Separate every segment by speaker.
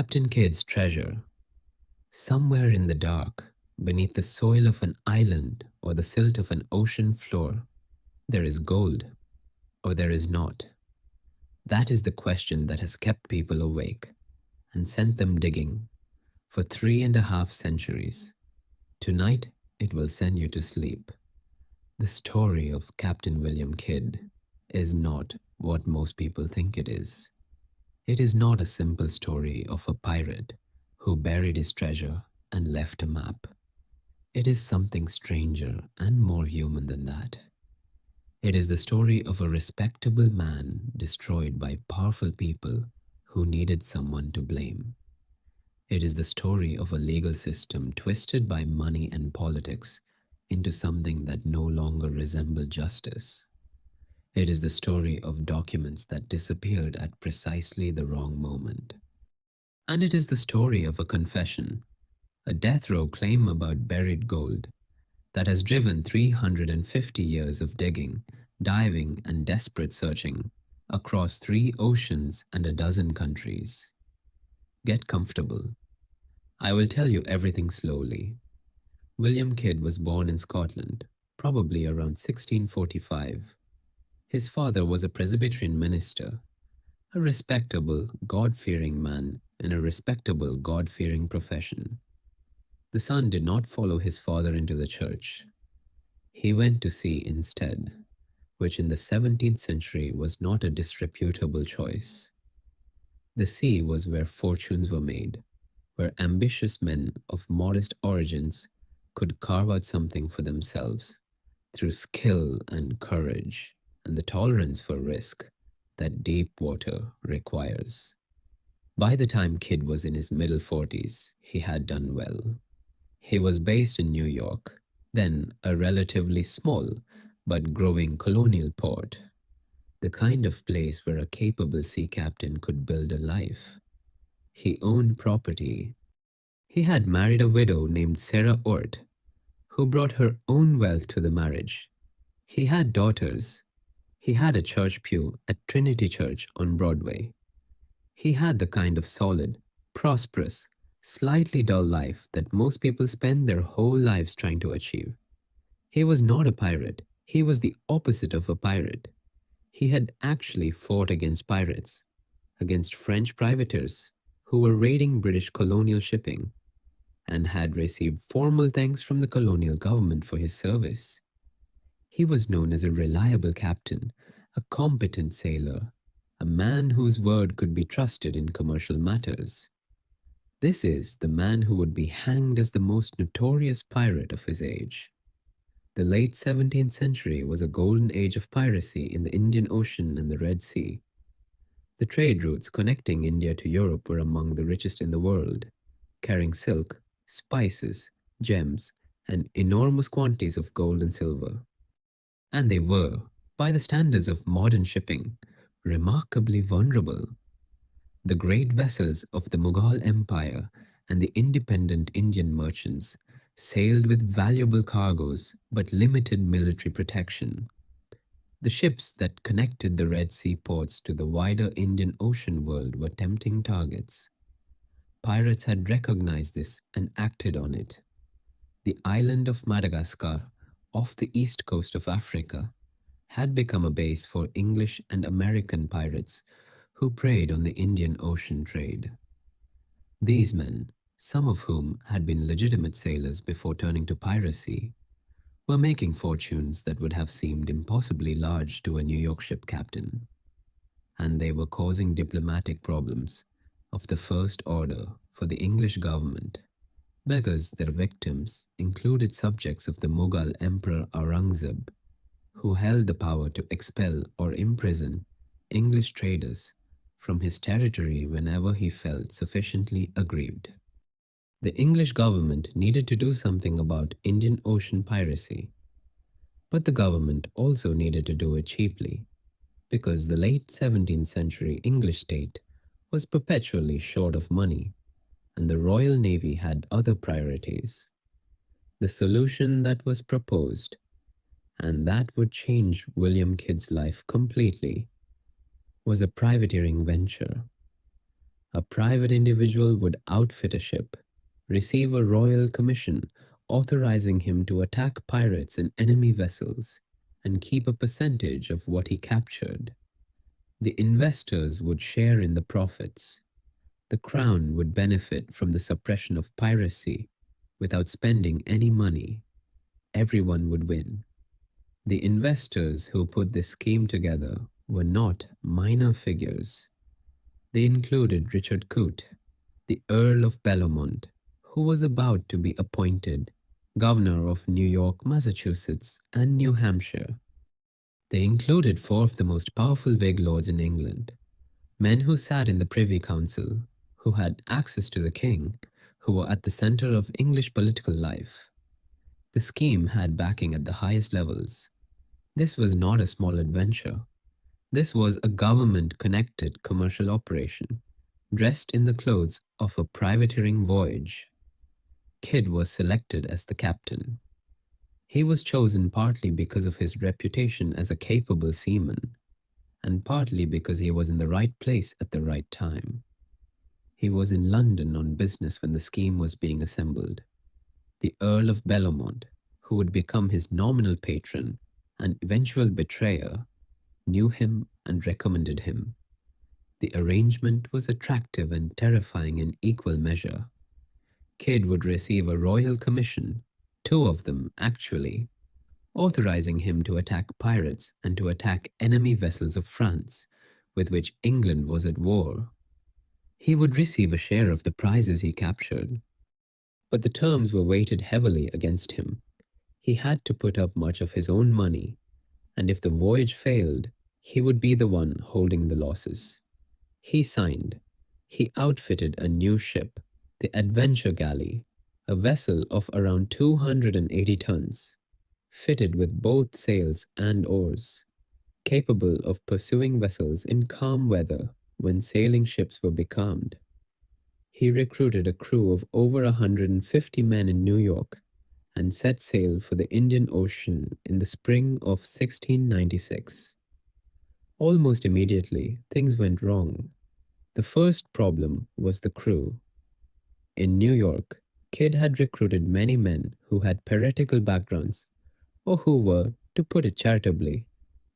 Speaker 1: Captain Kidd's treasure. Somewhere in the dark, beneath the soil of an island or the silt of an ocean floor, there is gold, or there is not. That is the question that has kept people awake and sent them digging for 3.5 centuries. Tonight, it will send you to sleep. The story of Captain William Kidd is not what most people think it is. It is not a simple story of a pirate who buried his treasure and left a map. It is something stranger and more human than that. It is the story of a respectable man destroyed by powerful people who needed someone to blame. It is the story of a legal system twisted by money and politics into something that no longer resembled justice. It is the story of documents that disappeared at precisely the wrong moment. And it is the story of a confession, a death row claim about buried gold that has driven 350 years of digging, diving, and desperate searching across 3 oceans and a dozen countries. Get comfortable. I will tell you everything slowly. William Kidd was born in Scotland, probably around 1645. His father was a Presbyterian minister, a respectable, God-fearing man in a respectable, God-fearing profession. The son did not follow his father into the church. He went to sea instead, which in the 17th century was not a disreputable choice. The sea was where fortunes were made, where ambitious men of modest origins could carve out something for themselves through skill and courage and the tolerance for risk that deep water requires. By the time Kidd was in his middle 40s, he had done well. He was based in New York, then a relatively small but growing colonial port, the kind of place where a capable sea captain could build a life. He owned property. He had married a widow named Sarah Ort, who brought her own wealth to the marriage. He had daughters. He had a church pew at Trinity Church on Broadway. He had the kind of solid, prosperous, slightly dull life that most people spend their whole lives trying to achieve. He was not a pirate. He was the opposite of a pirate. He had actually fought against pirates, against French privateers who were raiding British colonial shipping, and had received formal thanks from the colonial government for his service. He was known as a reliable captain, a competent sailor, a man whose word could be trusted in commercial matters. This is the man who would be hanged as the most notorious pirate of his age. The late 17th century was a golden age of piracy in the Indian Ocean and the Red Sea. The trade routes connecting India to Europe were among the richest in the world, carrying silk, spices, gems, and enormous quantities of gold and silver. And they were, by the standards of modern shipping, remarkably vulnerable. The great vessels of the Mughal Empire and the independent Indian merchants sailed with valuable cargoes but limited military protection. The ships that connected the Red Sea ports to the wider Indian Ocean world were tempting targets. Pirates had recognized this and acted on it. The island of Madagascar, off the east coast of Africa, had become a base for English and American pirates who preyed on the Indian Ocean trade. These men, some of whom had been legitimate sailors before turning to piracy, were making fortunes that would have seemed impossibly large to a New York ship captain. And they were causing diplomatic problems of the first order for the English government, because their victims included subjects of the Mughal Emperor Aurangzeb, who held the power to expel or imprison English traders from his territory whenever he felt sufficiently aggrieved. The English government needed to do something about Indian Ocean piracy, but the government also needed to do it cheaply, because the late 17th century English state was perpetually short of money, and the Royal Navy had other priorities. The solution that was proposed, and that would change William Kidd's life completely, was a privateering venture. A private individual would outfit a ship, receive a royal commission authorizing him to attack pirates and enemy vessels, and keep a percentage of what he captured. The investors would share in the profits. The crown would benefit from the suppression of piracy without spending any money. Everyone would win. The investors who put this scheme together were not minor figures. They included Richard Coote, the Earl of Belomont, who was about to be appointed governor of New York, Massachusetts, and New Hampshire. They included four of the most powerful Whig lords in England, men who sat in the Privy Council, who had access to the king, who were at the center of English political life. The scheme had backing at the highest levels. This was not a small adventure. This was a government-connected commercial operation, dressed in the clothes of a privateering voyage. Kidd was selected as the captain. He was chosen partly because of his reputation as a capable seaman, and partly because he was in the right place at the right time. He was in London on business when the scheme was being assembled. The Earl of Belomont, who would become his nominal patron and eventual betrayer, knew him and recommended him. The arrangement was attractive and terrifying in equal measure. Kidd would receive a royal commission, two of them actually, authorizing him to attack pirates and to attack enemy vessels of France, with which England was at war. He would receive a share of the prizes he captured, but the terms were weighted heavily against him. He had to put up much of his own money, and if the voyage failed, he would be the one holding the losses. He signed. He outfitted a new ship, the Adventure Galley, a vessel of around 280 tons, fitted with both sails and oars, capable of pursuing vessels in calm weather when sailing ships were becalmed. He recruited a crew of over 150 men in New York and set sail for the Indian Ocean in the spring of 1696. Almost immediately, things went wrong. The first problem was the crew. In New York, Kidd had recruited many men who had piratical backgrounds, or who were, to put it charitably,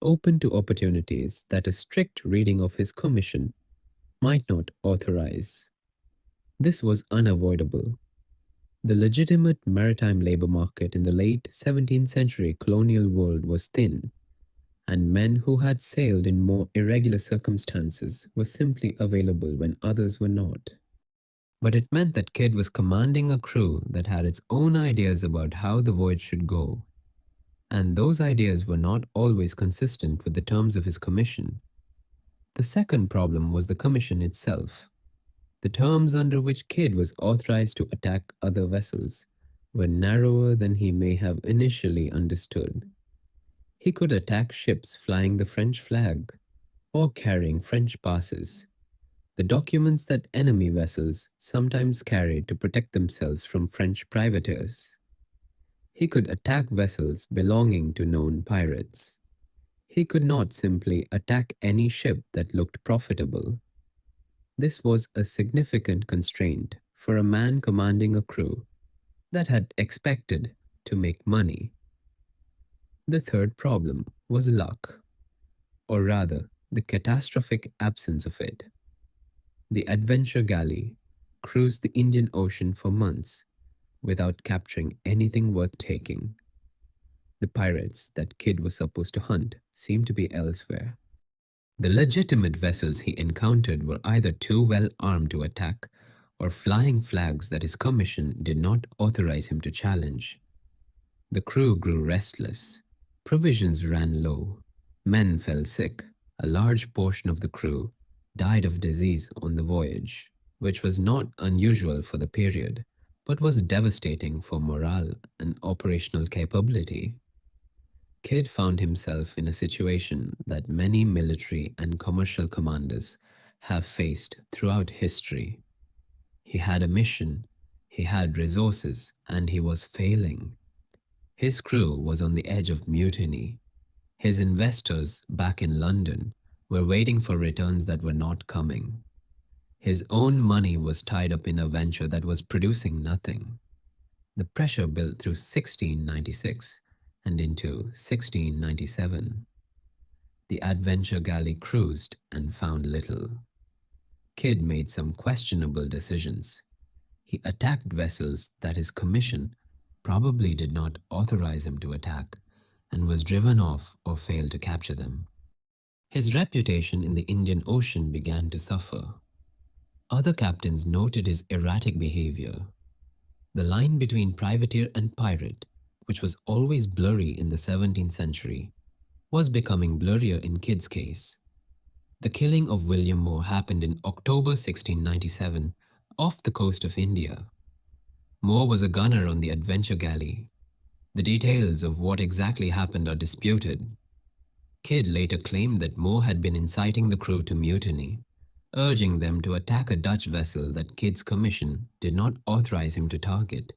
Speaker 1: open to opportunities that a strict reading of his commission might not authorize. This was unavoidable. The legitimate maritime labor market in the late 17th century colonial world was thin, and men who had sailed in more irregular circumstances were simply available when others were not. But it meant that Kidd was commanding a crew that had its own ideas about how the voyage should go, and those ideas were not always consistent with the terms of his commission. The second problem was the commission itself. The terms under which Kidd was authorized to attack other vessels were narrower than he may have initially understood. He could attack ships flying the French flag or carrying French passes, the documents that enemy vessels sometimes carried to protect themselves from French privateers. He could attack vessels belonging to known pirates. He could not simply attack any ship that looked profitable. This was a significant constraint for a man commanding a crew that had expected to make money. The third problem was luck, or rather, the catastrophic absence of it. The Adventure Galley cruised the Indian Ocean for months without capturing anything worth taking. The pirates that Kidd was supposed to hunt seemed to be elsewhere. The legitimate vessels he encountered were either too well armed to attack or flying flags that his commission did not authorize him to challenge. The crew grew restless. Provisions ran low. Men fell sick. A large portion of the crew died of disease on the voyage, which was not unusual for the period, but was devastating for morale and operational capability. Kidd found himself in a situation that many military and commercial commanders have faced throughout history. He had a mission, he had resources, and he was failing. His crew was on the edge of mutiny. His investors back in London were waiting for returns that were not coming. His own money was tied up in a venture that was producing nothing. The pressure built through 1696 and into 1697. The adventure galley cruised and found little. Kidd made some questionable decisions. He attacked vessels that his commission probably did not authorize him to attack and was driven off or failed to capture them. His reputation in the Indian Ocean began to suffer. Other captains noted his erratic behavior. The line between privateer and pirate, which was always blurry in the 17th century, was becoming blurrier in Kidd's case. The killing of William Moore happened in October 1697 off the coast of India. Moore was a gunner on the adventure galley. The details of what exactly happened are disputed. Kidd later claimed that Moore had been inciting the crew to mutiny, urging them to attack a Dutch vessel that Kidd's commission did not authorize him to target.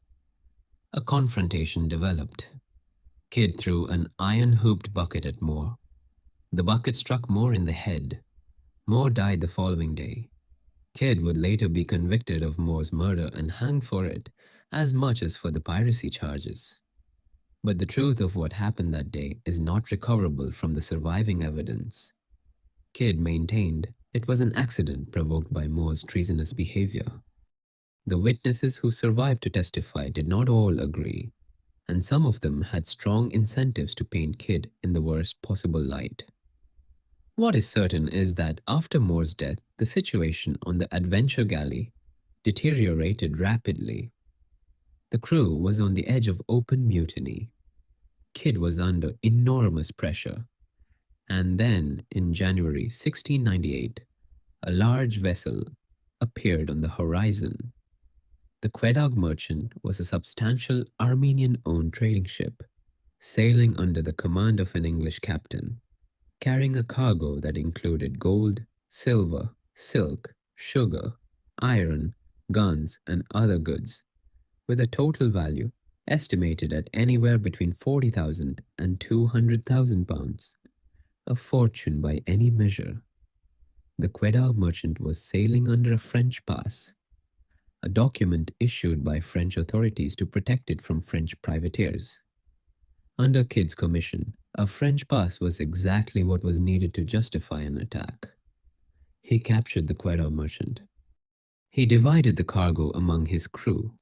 Speaker 1: A confrontation developed. Kidd threw an iron-hooped bucket at Moore. The bucket struck Moore in the head. Moore died the following day. Kidd would later be convicted of Moore's murder and hanged for it, as much as for the piracy charges. But the truth of what happened that day is not recoverable from the surviving evidence. Kidd maintained it was an accident provoked by Moore's treasonous behavior. The witnesses who survived to testify did not all agree, and some of them had strong incentives to paint Kidd in the worst possible light. What is certain is that after Moore's death, the situation on the adventure galley deteriorated rapidly. The crew was on the edge of open mutiny. Kidd was under enormous pressure. And then, in January 1698, a large vessel appeared on the horizon. The Quedagh Merchant was a substantial Armenian-owned trading ship, sailing under the command of an English captain, carrying a cargo that included gold, silver, silk, sugar, iron, guns, and other goods, with a total value estimated at anywhere between 40,000 and 200,000 pounds, a fortune by any measure. The Quedagh Merchant was sailing under a French pass, a document issued by French authorities to protect it from French privateers. Under Kidd's commission, a French pass was exactly what was needed to justify an attack. He captured the Quedagh Merchant. He divided the cargo among his crew.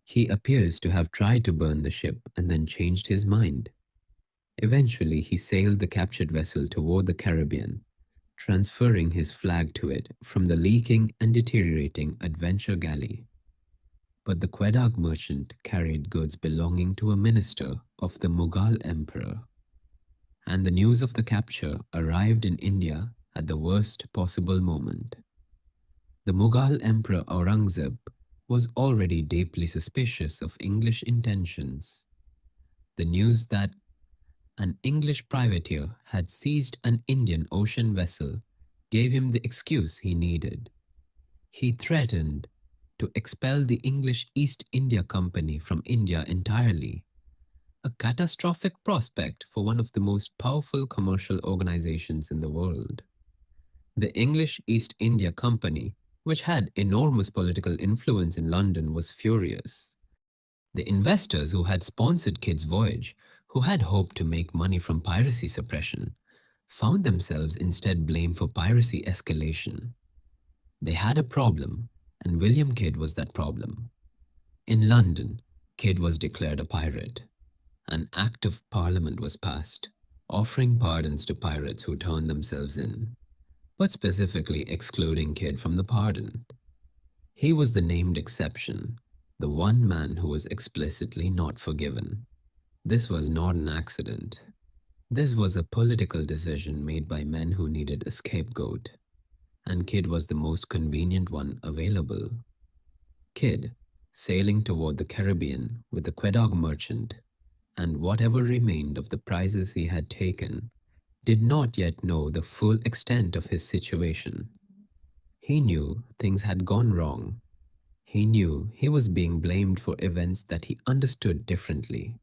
Speaker 1: He appears to have tried to burn the ship and then changed his mind. Eventually, he sailed the captured vessel toward the Caribbean, transferring his flag to it from the leaking and deteriorating adventure galley. But the Quedagh Merchant carried goods belonging to a minister of the Mughal emperor, and the news of the capture arrived in India at the worst possible moment. The Mughal emperor Aurangzeb was already deeply suspicious of English intentions. The news that an English privateer had seized an Indian Ocean vessel gave him the excuse he needed. He threatened to expel the English East India Company from India entirely, a catastrophic prospect for one of the most powerful commercial organizations in the world. The English East India Company, which had enormous political influence in London, was furious. The investors who had sponsored Kidd's voyage, who had hoped to make money from piracy suppression, found themselves instead blamed for piracy escalation. They had a problem, and William Kidd was that problem. In London, Kidd was declared a pirate. An Act of Parliament was passed, offering pardons to pirates who turned themselves in, but specifically excluding Kidd from the pardon. He was the named exception, the one man who was explicitly not forgiven. This was not an accident. This was a political decision made by men who needed a scapegoat, and Kidd was the most convenient one available. Kidd, sailing toward the Caribbean with the Quedagh Merchant and whatever remained of the prizes he had taken, did not yet know the full extent of his situation. He knew things had gone wrong. He knew he was being blamed for events that he understood differently.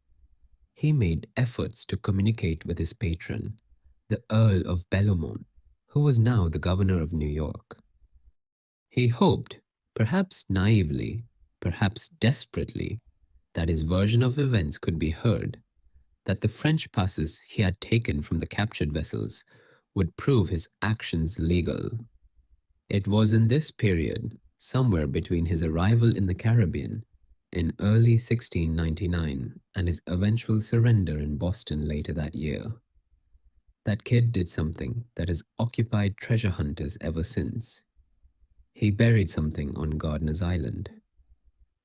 Speaker 1: He made efforts to communicate with his patron, the Earl of Bellomont, who was now the governor of New York. He hoped, perhaps naively, perhaps desperately, that his version of events could be heard, that the French passes he had taken from the captured vessels would prove his actions legal. It was in this period, somewhere between his arrival in the Caribbean in early 1699 and his eventual surrender in Boston later that year, that Kidd did something that has occupied treasure hunters ever since. He buried something on Gardiner's Island.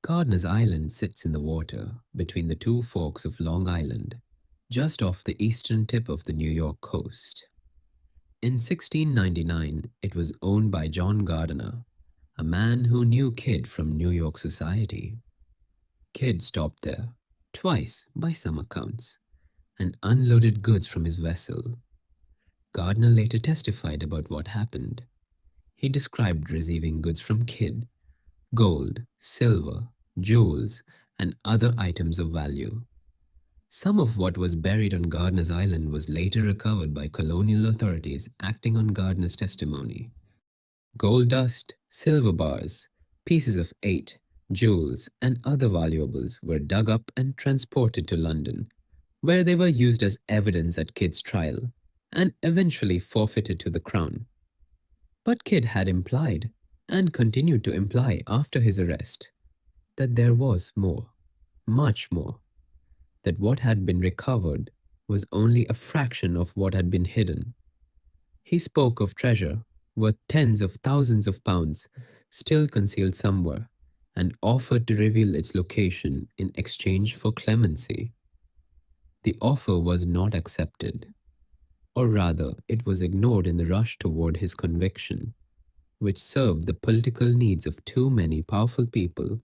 Speaker 1: Gardiner's Island sits in the water between the two forks of Long Island, just off the eastern tip of the New York coast. In 1699, it was owned by John Gardiner, a man who knew Kidd from New York society. Kidd stopped there, twice by some accounts, and unloaded goods from his vessel. Gardiner later testified about what happened. He described receiving goods from Kidd, gold, silver, jewels, and other items of value. Some of what was buried on Gardiner's Island was later recovered by colonial authorities acting on Gardiner's testimony. Gold dust, silver bars, pieces of eight, jewels, and other valuables were dug up and transported to London, where they were used as evidence at Kidd's trial and eventually forfeited to the Crown. But Kidd had implied, and continued to imply after his arrest, that there was more, much more, that what had been recovered was only a fraction of what had been hidden. He spoke of treasure worth tens of thousands of pounds still concealed somewhere and offered to reveal its location in exchange for clemency. The offer was not accepted, or rather, it was ignored in the rush toward his conviction, which served the political needs of too many powerful people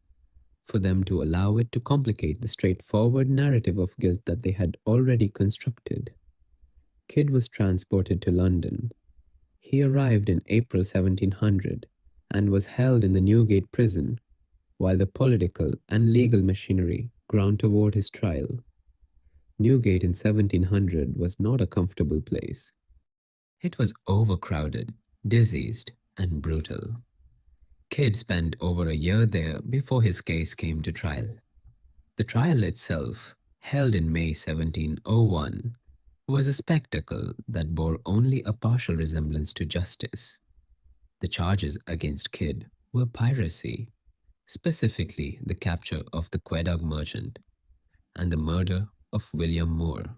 Speaker 1: for them to allow it to complicate the straightforward narrative of guilt that they had already constructed. Kidd was transported to London. He arrived in April 1700 and was held in the Newgate prison while the political and legal machinery ground toward his trial. Newgate in 1700 was not a comfortable place. It was overcrowded, diseased, and brutal. Kidd spent over a year there before his case came to trial. The trial itself, held in May 1701, was a spectacle that bore only a partial resemblance to justice. The charges against Kidd were piracy, specifically the capture of the Quedagh merchant and the murder of William Moore.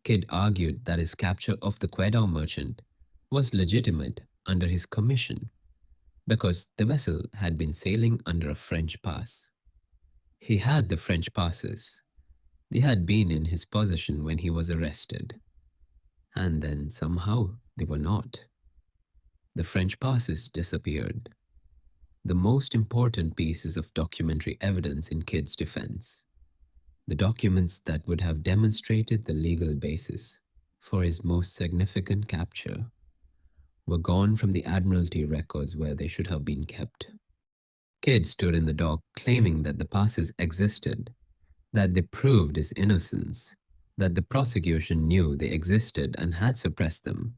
Speaker 1: Kidd argued that his capture of the Quedagh merchant was legitimate under his commission because the vessel had been sailing under a French pass. He had the French passes. They had been in his possession when he was arrested. And then somehow they were not. The French passes disappeared. The most important pieces of documentary evidence in Kidd's defense. The documents that would have demonstrated the legal basis for his most significant capture were gone from the Admiralty records where they should have been kept. Kidd stood in the dock claiming that the passes existed, that they proved his innocence, that the prosecution knew they existed and had suppressed them.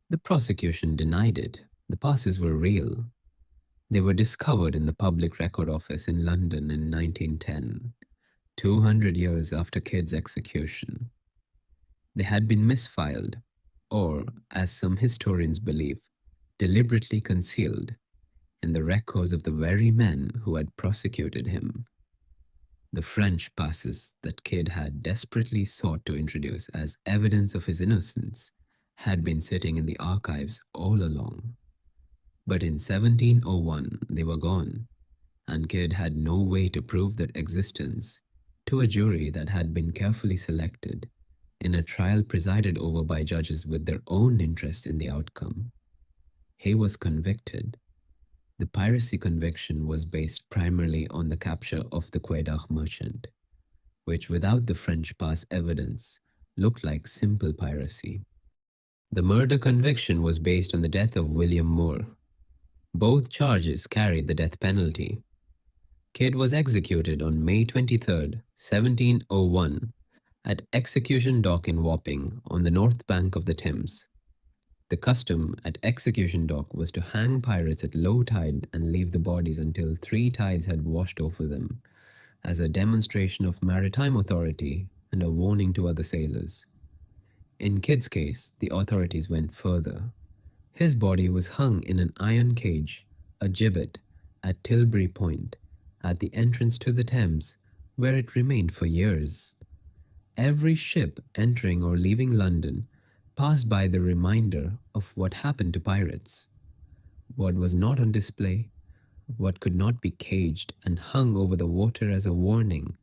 Speaker 1: The prosecution denied it. The passes were real. They were discovered in the Public Record Office in London in 1910, 200 years after Kidd's execution. They had been misfiled, or, as some historians believe, deliberately concealed in the records of the very men who had prosecuted him. The French passes that Kidd had desperately sought to introduce as evidence of his innocence had been sitting in the archives all along. But in 1701 they were gone, and Kidd had no way to prove their existence to a jury that had been carefully selected in a trial presided over by judges with their own interest in the outcome. He was convicted. The piracy conviction was based primarily on the capture of the Quedagh merchant, which without the French pass evidence looked like simple piracy. The murder conviction was based on the death of William Moore. Both charges carried the death penalty. Kidd was executed on May 23, 1701, at Execution Dock in Wapping on the north bank of the Thames. The custom at Execution Dock was to hang pirates at low tide and leave the bodies until three tides had washed over them, as a demonstration of maritime authority and a warning to other sailors. In Kidd's case, the authorities went further. His body was hung in an iron cage, a gibbet, at Tilbury Point, at the entrance to the Thames, where it remained for years. Every ship entering or leaving London passed by the reminder of what happened to pirates, what was not on display, what could not be caged and hung over the water as a warning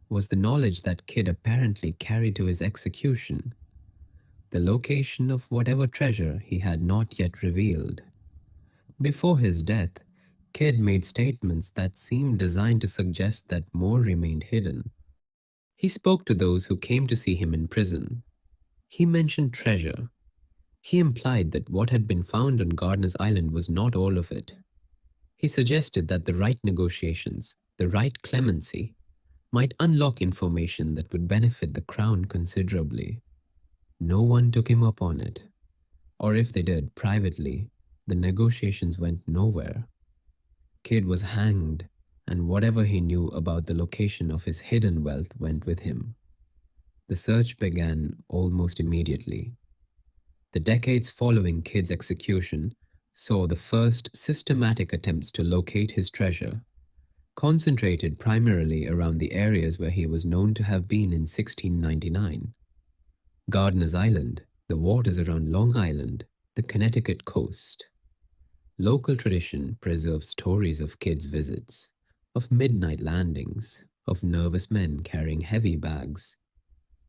Speaker 1: was the knowledge that Kidd apparently carried to his execution, the location of whatever treasure he had not yet revealed. Before his death, Kidd made statements that seemed designed to suggest that more remained hidden. He spoke to those who came to see him in prison. He mentioned treasure. He implied that what had been found on Gardiner's Island was not all of it. He suggested that the right negotiations, the right clemency, might unlock information that would benefit the crown considerably. No one took him up on it, or if they did privately, the negotiations went nowhere. Kidd was hanged, and whatever he knew about the location of his hidden wealth went with him. The search began almost immediately. The decades following Kidd's execution saw the first systematic attempts to locate his treasure, concentrated primarily around the areas where he was known to have been in 1699. Gardiner's Island, the waters around Long Island, the Connecticut coast. Local tradition preserves stories of Kidd's visits, of midnight landings, of nervous men carrying heavy bags.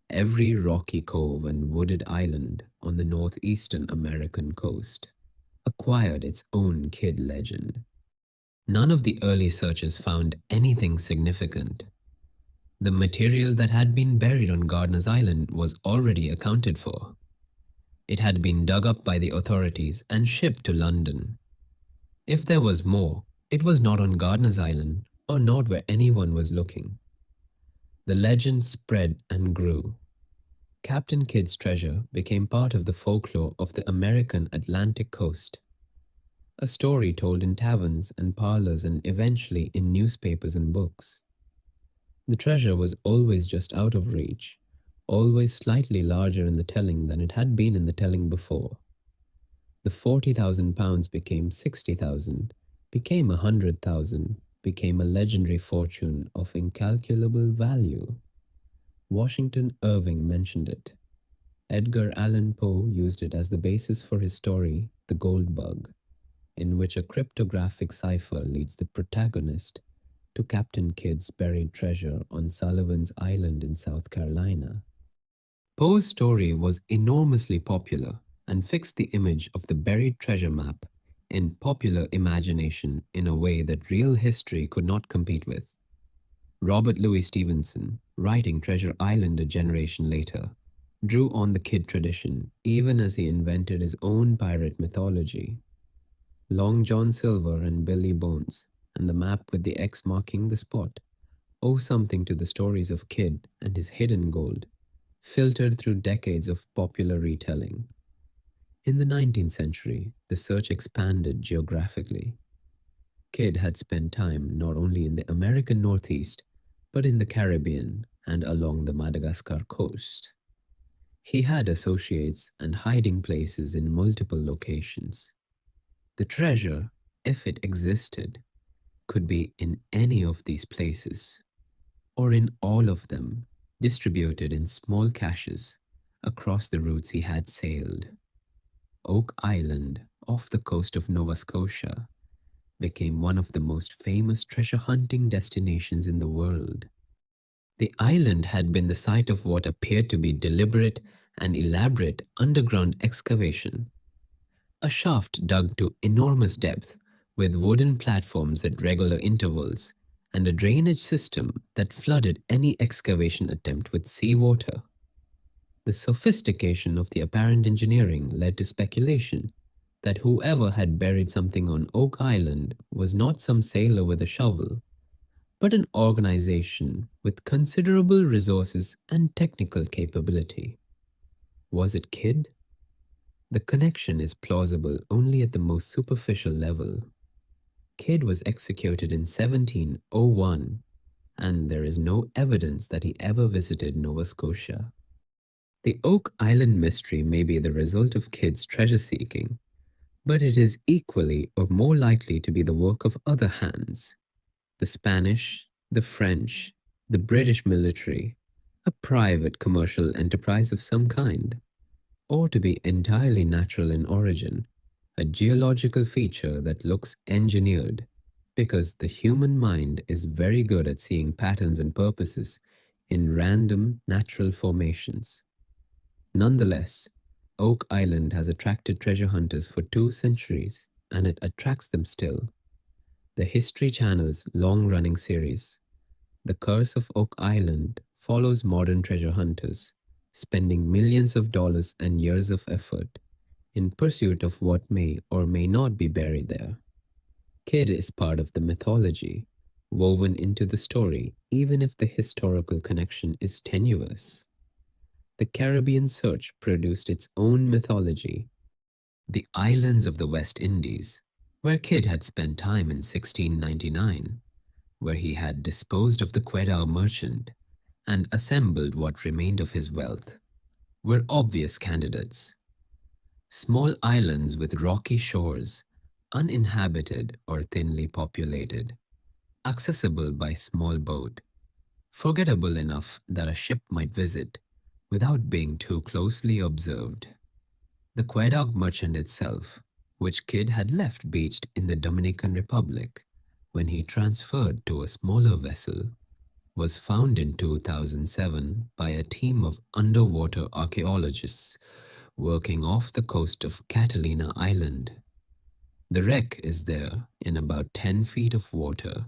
Speaker 1: Every rocky cove and wooded island on the northeastern American coast acquired its own Kidd legend. None of the early searches found anything significant. The material that had been buried on Gardiner's Island was already accounted for. It had been dug up by the authorities and shipped to London. If there was more, it was not on Gardiner's Island or not where anyone was looking. The legend spread and grew. Captain Kidd's treasure became part of the folklore of the American Atlantic coast. A story told in taverns and parlors and eventually in newspapers and books. The treasure was always just out of reach, always slightly larger in the telling than it had been in the telling before. The £40,000 became 60,000, became 100,000, became a legendary fortune of incalculable value. Washington Irving mentioned it. Edgar Allan Poe used it as the basis for his story, The Gold Bug, in which a cryptographic cipher leads the protagonist to Captain Kidd's buried treasure on Sullivan's Island in South Carolina. Poe's story was enormously popular and fixed the image of the buried treasure map in popular imagination in a way that real history could not compete with. Robert Louis Stevenson, writing Treasure Island a generation later, drew on the Kidd tradition even as he invented his own pirate mythology. Long John Silver and Billy Bones, and the map with the X marking the spot, owe something to the stories of Kidd and his hidden gold, filtered through decades of popular retelling. In the 19th century, the search expanded geographically. Kidd had spent time not only in the American Northeast, but in the Caribbean and along the Madagascar coast. He had associates and hiding places in multiple locations. The treasure, if it existed, could be in any of these places, or in all of them, distributed in small caches across the routes he had sailed. Oak Island, off the coast of Nova Scotia, became one of the most famous treasure hunting destinations in the world. The island had been the site of what appeared to be deliberate and elaborate underground excavation. A shaft dug to enormous depth with wooden platforms at regular intervals and a drainage system that flooded any excavation attempt with seawater. The sophistication of the apparent engineering led to speculation that whoever had buried something on Oak Island was not some sailor with a shovel, but an organization with considerable resources and technical capability. Was it Kidd? The connection is plausible only at the most superficial level. Kidd was executed in 1701, and there is no evidence that he ever visited Nova Scotia. The Oak Island mystery may be the result of Kidd's treasure seeking, but it is equally or more likely to be the work of other hands: the Spanish, the French, the British military, a private commercial enterprise of some kind, or to be entirely natural in origin, a geological feature that looks engineered, because the human mind is very good at seeing patterns and purposes in random natural formations. Nonetheless, Oak Island has attracted treasure hunters for 2 centuries, and it attracts them still. The History Channel's long-running series, The Curse of Oak Island, follows modern treasure hunters, spending millions of dollars and years of effort in pursuit of what may or may not be buried there. Kidd is part of the mythology, woven into the story, even if the historical connection is tenuous. The Caribbean search produced its own mythology. The islands of the West Indies, where Kidd had spent time in 1699, where he had disposed of the Quedagh merchant and assembled what remained of his wealth, were obvious candidates. Small islands with rocky shores, uninhabited or thinly populated, accessible by small boat, forgettable enough that a ship might visit without being too closely observed. The Quedagh merchant itself, which Kidd had left beached in the Dominican Republic when he transferred to a smaller vessel, was found in 2007 by a team of underwater archaeologists working off the coast of Catalina Island. The wreck is there in about 10 feet of water,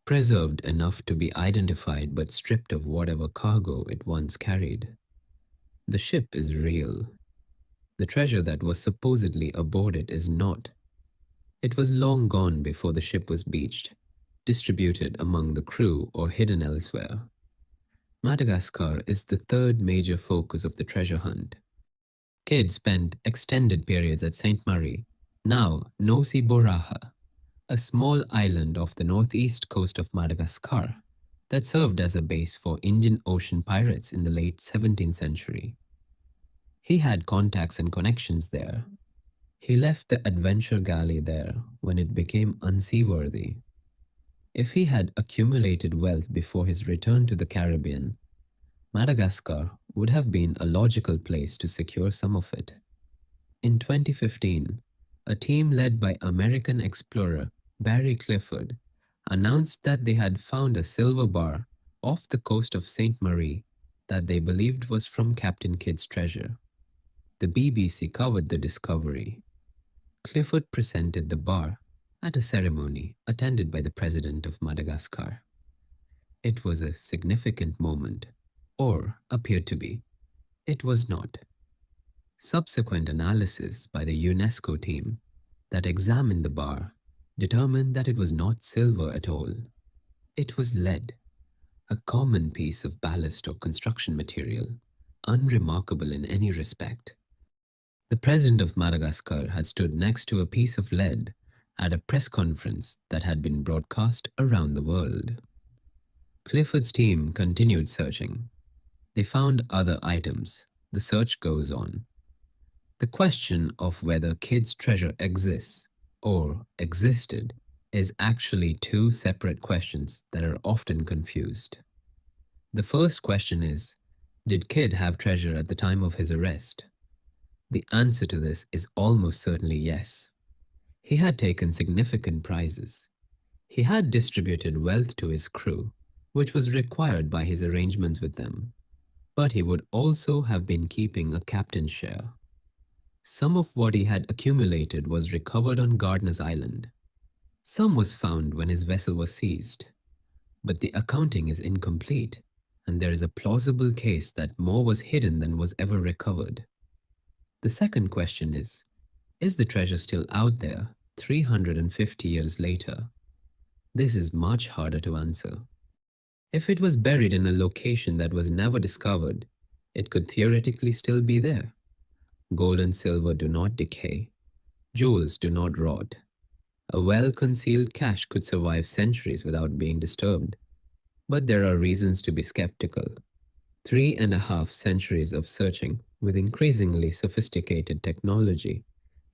Speaker 1: preserved enough to be identified but stripped of whatever cargo it once carried. The ship is real. The treasure that was supposedly aboard it is not. It was long gone before the ship was beached, distributed among the crew or hidden elsewhere. Madagascar is the third major focus of the treasure hunt. Kidd spent extended periods at Saint Marie, now Nosy Boraha, a small island off the northeast coast of Madagascar that served as a base for Indian Ocean pirates in the late 17th century. He had contacts and connections there. He left the adventure galley there when it became unseaworthy. If he had accumulated wealth before his return to the Caribbean, Madagascar would have been a logical place to secure some of it. In 2015, a team led by American explorer Barry Clifford announced that they had found a silver bar off the coast of Saint Marie that they believed was from Captain Kidd's treasure. The BBC covered the discovery. Clifford presented the bar at a ceremony attended by the President of Madagascar. It was a significant moment, or appeared to be. It was not. Subsequent analysis by the UNESCO team that examined the bar determined that it was not silver at all. It was lead, a common piece of ballast or construction material, unremarkable in any respect. The president of Madagascar had stood next to a piece of lead at a press conference that had been broadcast around the world. Clifford's team continued searching. They found other items. The search goes on. The question of whether Kidd's treasure exists or existed is actually two separate questions that are often confused. The first question is, did Kidd have treasure at the time of his arrest? The answer to this is almost certainly yes. He had taken significant prizes. He had distributed wealth to his crew, which was required by his arrangements with them. But he would also have been keeping a captain's share. Some of what he had accumulated was recovered on Gardiner's Island. Some was found when his vessel was seized. But the accounting is incomplete, and there is a plausible case that more was hidden than was ever recovered. The second question is the treasure still out there 350 years later? This is much harder to answer. If it was buried in a location that was never discovered, it could theoretically still be there. Gold and silver do not decay. Jewels do not rot. A well concealed cache could survive centuries without being disturbed. But there are reasons to be skeptical. 3.5 centuries of searching with increasingly sophisticated technology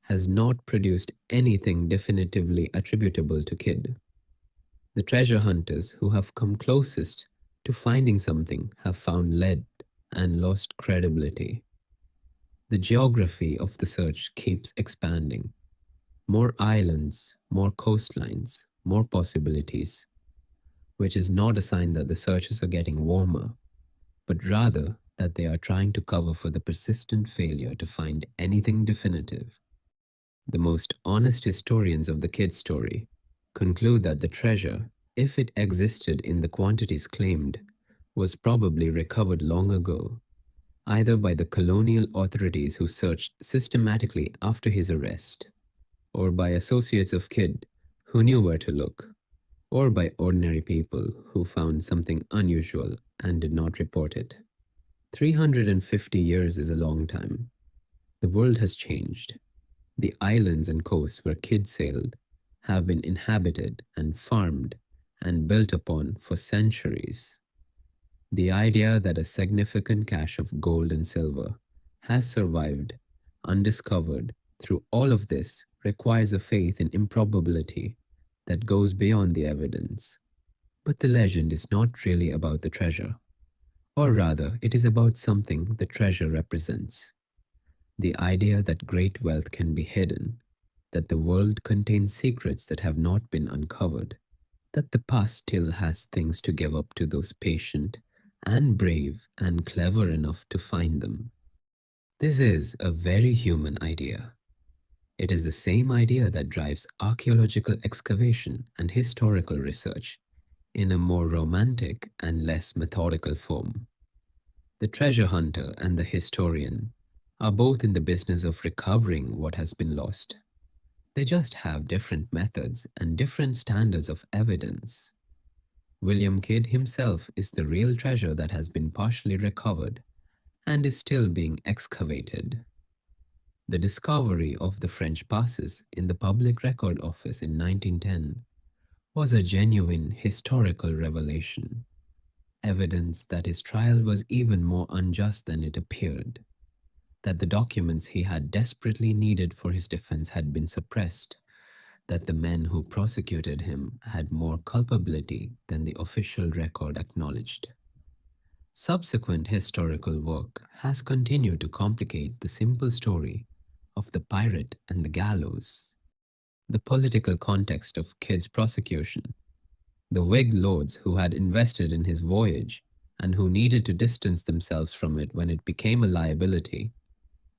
Speaker 1: has not produced anything definitively attributable to Kidd. The treasure hunters who have come closest to finding something have found lead and lost credibility. The geography of the search keeps expanding. More islands, more coastlines, more possibilities, which is not a sign that the searches are getting warmer, but rather that they are trying to cover for the persistent failure to find anything definitive. The most honest historians of the Kidd story conclude that the treasure, if it existed in the quantities claimed, was probably recovered long ago, either by the colonial authorities who searched systematically after his arrest, or by associates of Kidd who knew where to look, or by ordinary people who found something unusual and did not report it. 350 years is a long time. The world has changed. The islands and coasts where Kidd sailed have been inhabited and farmed and built upon for centuries. The idea that a significant cache of gold and silver has survived undiscovered through all of this requires a faith in improbability that goes beyond the evidence. But the legend is not really about the treasure, or rather, it is about something the treasure represents. The idea that great wealth can be hidden, that the world contains secrets that have not been uncovered, that the past still has things to give up to those patient and brave and clever enough to find them. This is a very human idea. It is the same idea that drives archaeological excavation and historical research in a more romantic and less methodical form. The treasure hunter and the historian are both in the business of recovering what has been lost. They just have different methods and different standards of evidence. William Kidd himself is the real treasure that has been partially recovered and is still being excavated. The discovery of the French passes in the Public Record Office in 1910 was a genuine historical revelation, evidence that his trial was even more unjust than it appeared, that the documents he had desperately needed for his defense had been suppressed, that the men who prosecuted him had more culpability than the official record acknowledged. Subsequent historical work has continued to complicate the simple story of the pirate and the gallows. The political context of Kidd's prosecution, the Whig lords who had invested in his voyage and who needed to distance themselves from it when it became a liability,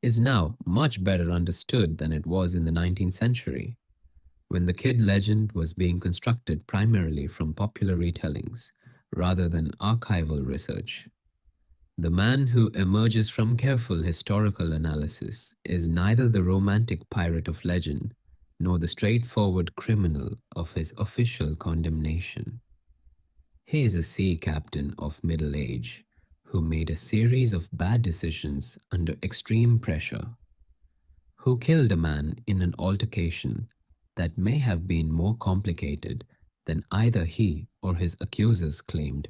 Speaker 1: is now much better understood than it was in the 19th century, when the Kidd legend was being constructed primarily from popular retellings rather than archival research. The man who emerges from careful historical analysis is neither the romantic pirate of legend nor the straightforward criminal of his official condemnation. He is a sea captain of middle age who made a series of bad decisions under extreme pressure, who killed a man in an altercation that may have been more complicated than either he or his accusers claimed,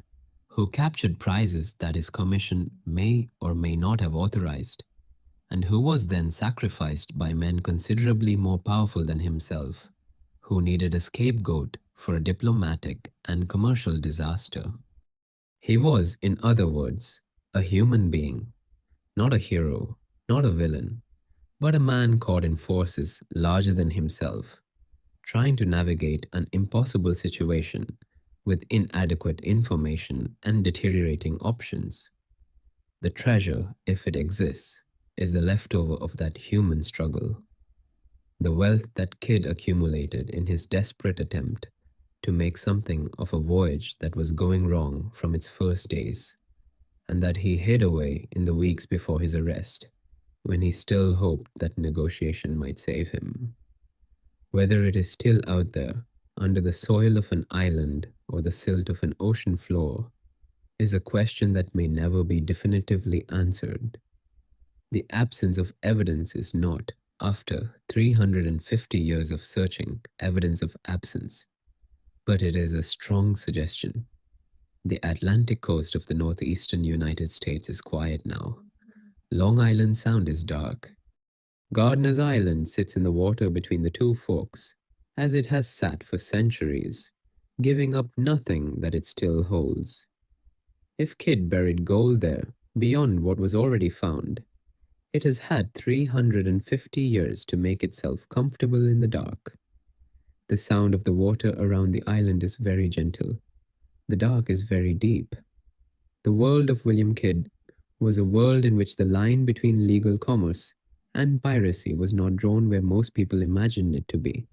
Speaker 1: who captured prizes that his commission may or may not have authorized, and who was then sacrificed by men considerably more powerful than himself, who needed a scapegoat for a diplomatic and commercial disaster. He was, in other words, a human being, not a hero, not a villain, but a man caught in forces larger than himself, trying to navigate an impossible situation with inadequate information and deteriorating options. The treasure, if it exists, is the leftover of that human struggle. The wealth that Kidd accumulated in his desperate attempt to make something of a voyage that was going wrong from its first days, and that he hid away in the weeks before his arrest, when he still hoped that negotiation might save him. Whether it is still out there, under the soil of an island or the silt of an ocean floor, is a question that may never be definitively answered. The absence of evidence is not, after 350 years of searching, evidence of absence, but it is a strong suggestion. The Atlantic coast of the northeastern United States is quiet now. Long Island Sound is dark. Gardiner's Island sits in the water between the two forks, as it has sat for centuries, giving up nothing that it still holds. If Kidd buried gold there, beyond what was already found, it has had 350 years to make itself comfortable in the dark. The sound of the water around the island is very gentle. The dark is very deep. The world of William Kidd was a world in which the line between legal commerce and piracy was not drawn where most people imagined it to be.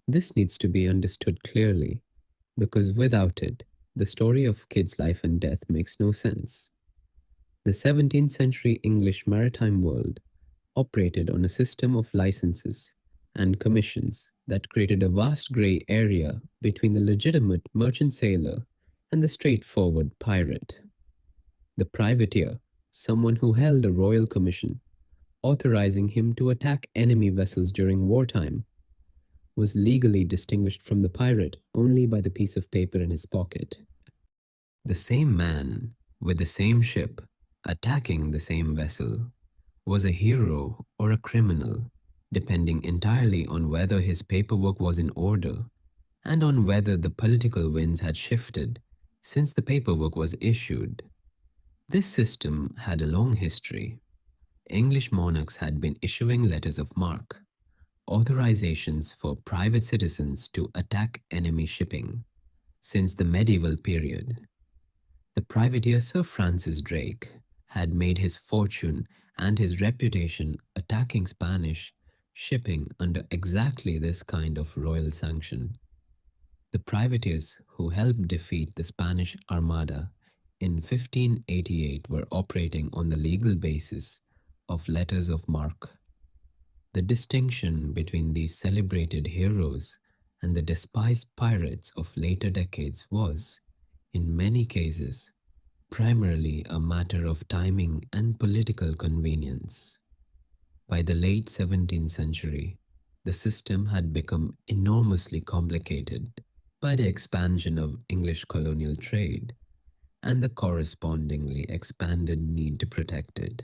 Speaker 1: This needs to be understood clearly, because without it, the story of Kidd's life and death makes no sense. The 17th century English maritime world operated on a system of licenses and commissions that created a vast grey area between the legitimate merchant sailor and the straightforward pirate. The privateer, someone who held a royal commission, authorizing him to attack enemy vessels during wartime, was legally distinguished from the pirate only by the piece of paper in his pocket. The same man, with the same ship, attacking the same vessel, was a hero or a criminal, depending entirely on whether his paperwork was in order and on whether the political winds had shifted since the paperwork was issued. This system had a long history. English monarchs had been issuing letters of marque, authorizations for private citizens to attack enemy shipping, since the medieval period. The privateer Sir Francis Drake had made his fortune and his reputation attacking Spanish shipping under exactly this kind of royal sanction. The privateers who helped defeat the Spanish Armada in 1588 were operating on the legal basis of letters of marque. The distinction between these celebrated heroes and the despised pirates of later decades was, in many cases, primarily a matter of timing and political convenience. By the late 17th century, the system had become enormously complicated by the expansion of English colonial trade and the correspondingly expanded need to protect it.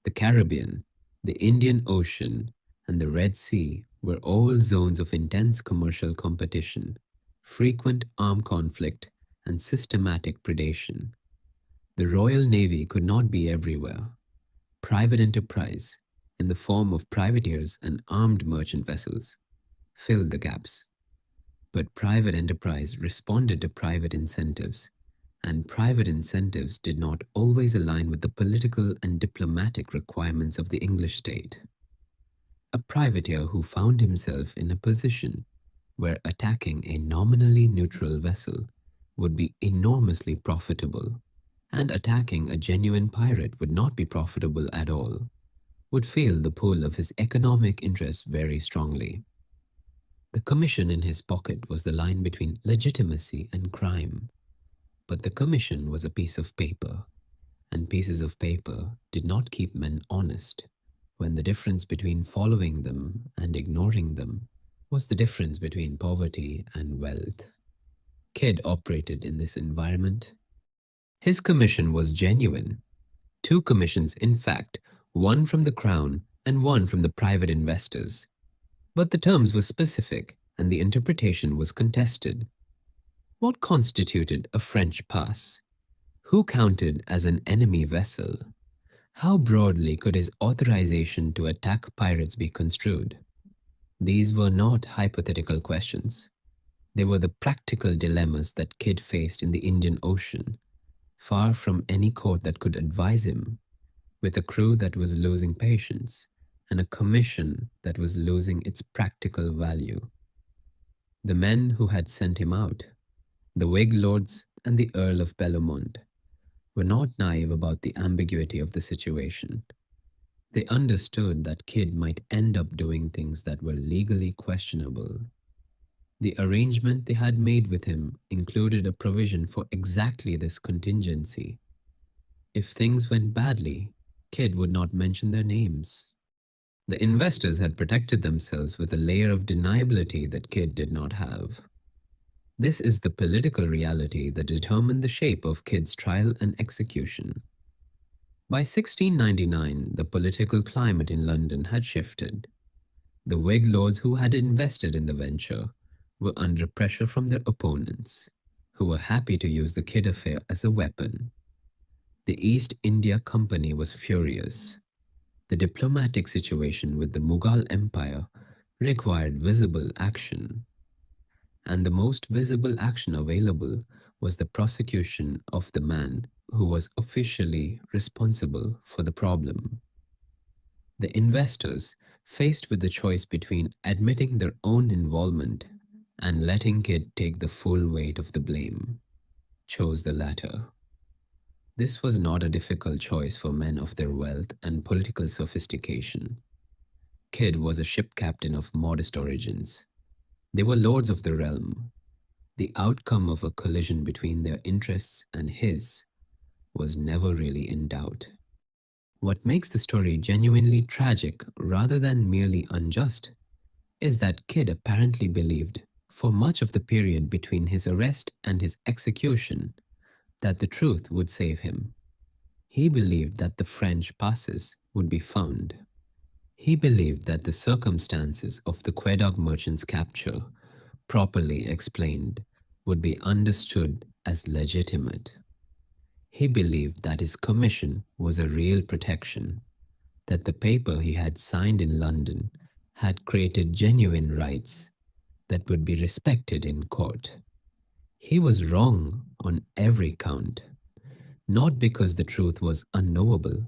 Speaker 1: The Caribbean, the Indian Ocean, and the Red Sea were all zones of intense commercial competition, frequent armed conflict, and systematic predation. The Royal Navy could not be everywhere. Private enterprise, in the form of privateers and armed merchant vessels, filled the gaps. But private enterprise responded to private incentives, and private incentives did not always align with the political and diplomatic requirements of the English state. A privateer who found himself in a position where attacking a nominally neutral vessel would be enormously profitable, and attacking a genuine pirate would not be profitable at all, would feel the pull of his economic interests very strongly. The commission in his pocket was the line between legitimacy and crime. But the commission was a piece of paper, and pieces of paper did not keep men honest, when the difference between following them and ignoring them was the difference between poverty and wealth. Kidd operated in this environment. His commission was genuine. Two commissions, in fact, one from the Crown and one from the private investors. But the terms were specific and the interpretation was contested. What constituted a French pass? Who counted as an enemy vessel? How broadly could his authorization to attack pirates be construed? These were not hypothetical questions. They were the practical dilemmas that Kidd faced in the Indian Ocean, far from any court that could advise him, with a crew that was losing patience and a commission that was losing its practical value. The men who had sent him out, the Whig lords and the Earl of Bellomont, were not naive about the ambiguity of the situation. They understood that Kidd might end up doing things that were legally questionable. The arrangement they had made with him included a provision for exactly this contingency. If things went badly, Kidd would not mention their names. The investors had protected themselves with a layer of deniability that Kidd did not have. This is the political reality that determined the shape of Kidd's trial and execution. By 1699, the political climate in London had shifted. The Whig lords who had invested in the venture were under pressure from their opponents, who were happy to use the Kidd affair as a weapon. The East India Company was furious. The diplomatic situation with the Mughal Empire required visible action, and the most visible action available was the prosecution of the man who was officially responsible for the problem. The investors, faced with the choice between admitting their own involvement and letting Kidd take the full weight of the blame, chose the latter. This was not a difficult choice for men of their wealth and political sophistication. Kidd was a ship captain of modest origins. They were lords of the realm. The outcome of a collision between their interests and his was never really in doubt. What makes the story genuinely tragic rather than merely unjust is that Kidd apparently believed, for much of the period between his arrest and his execution, that the truth would save him. He believed that the French passes would be found. He believed that the circumstances of the Quedagh merchant's capture, properly explained, would be understood as legitimate. He believed that his commission was a real protection, that the paper he had signed in London had created genuine rights that would be respected in court. He was wrong on every count, not because the truth was unknowable.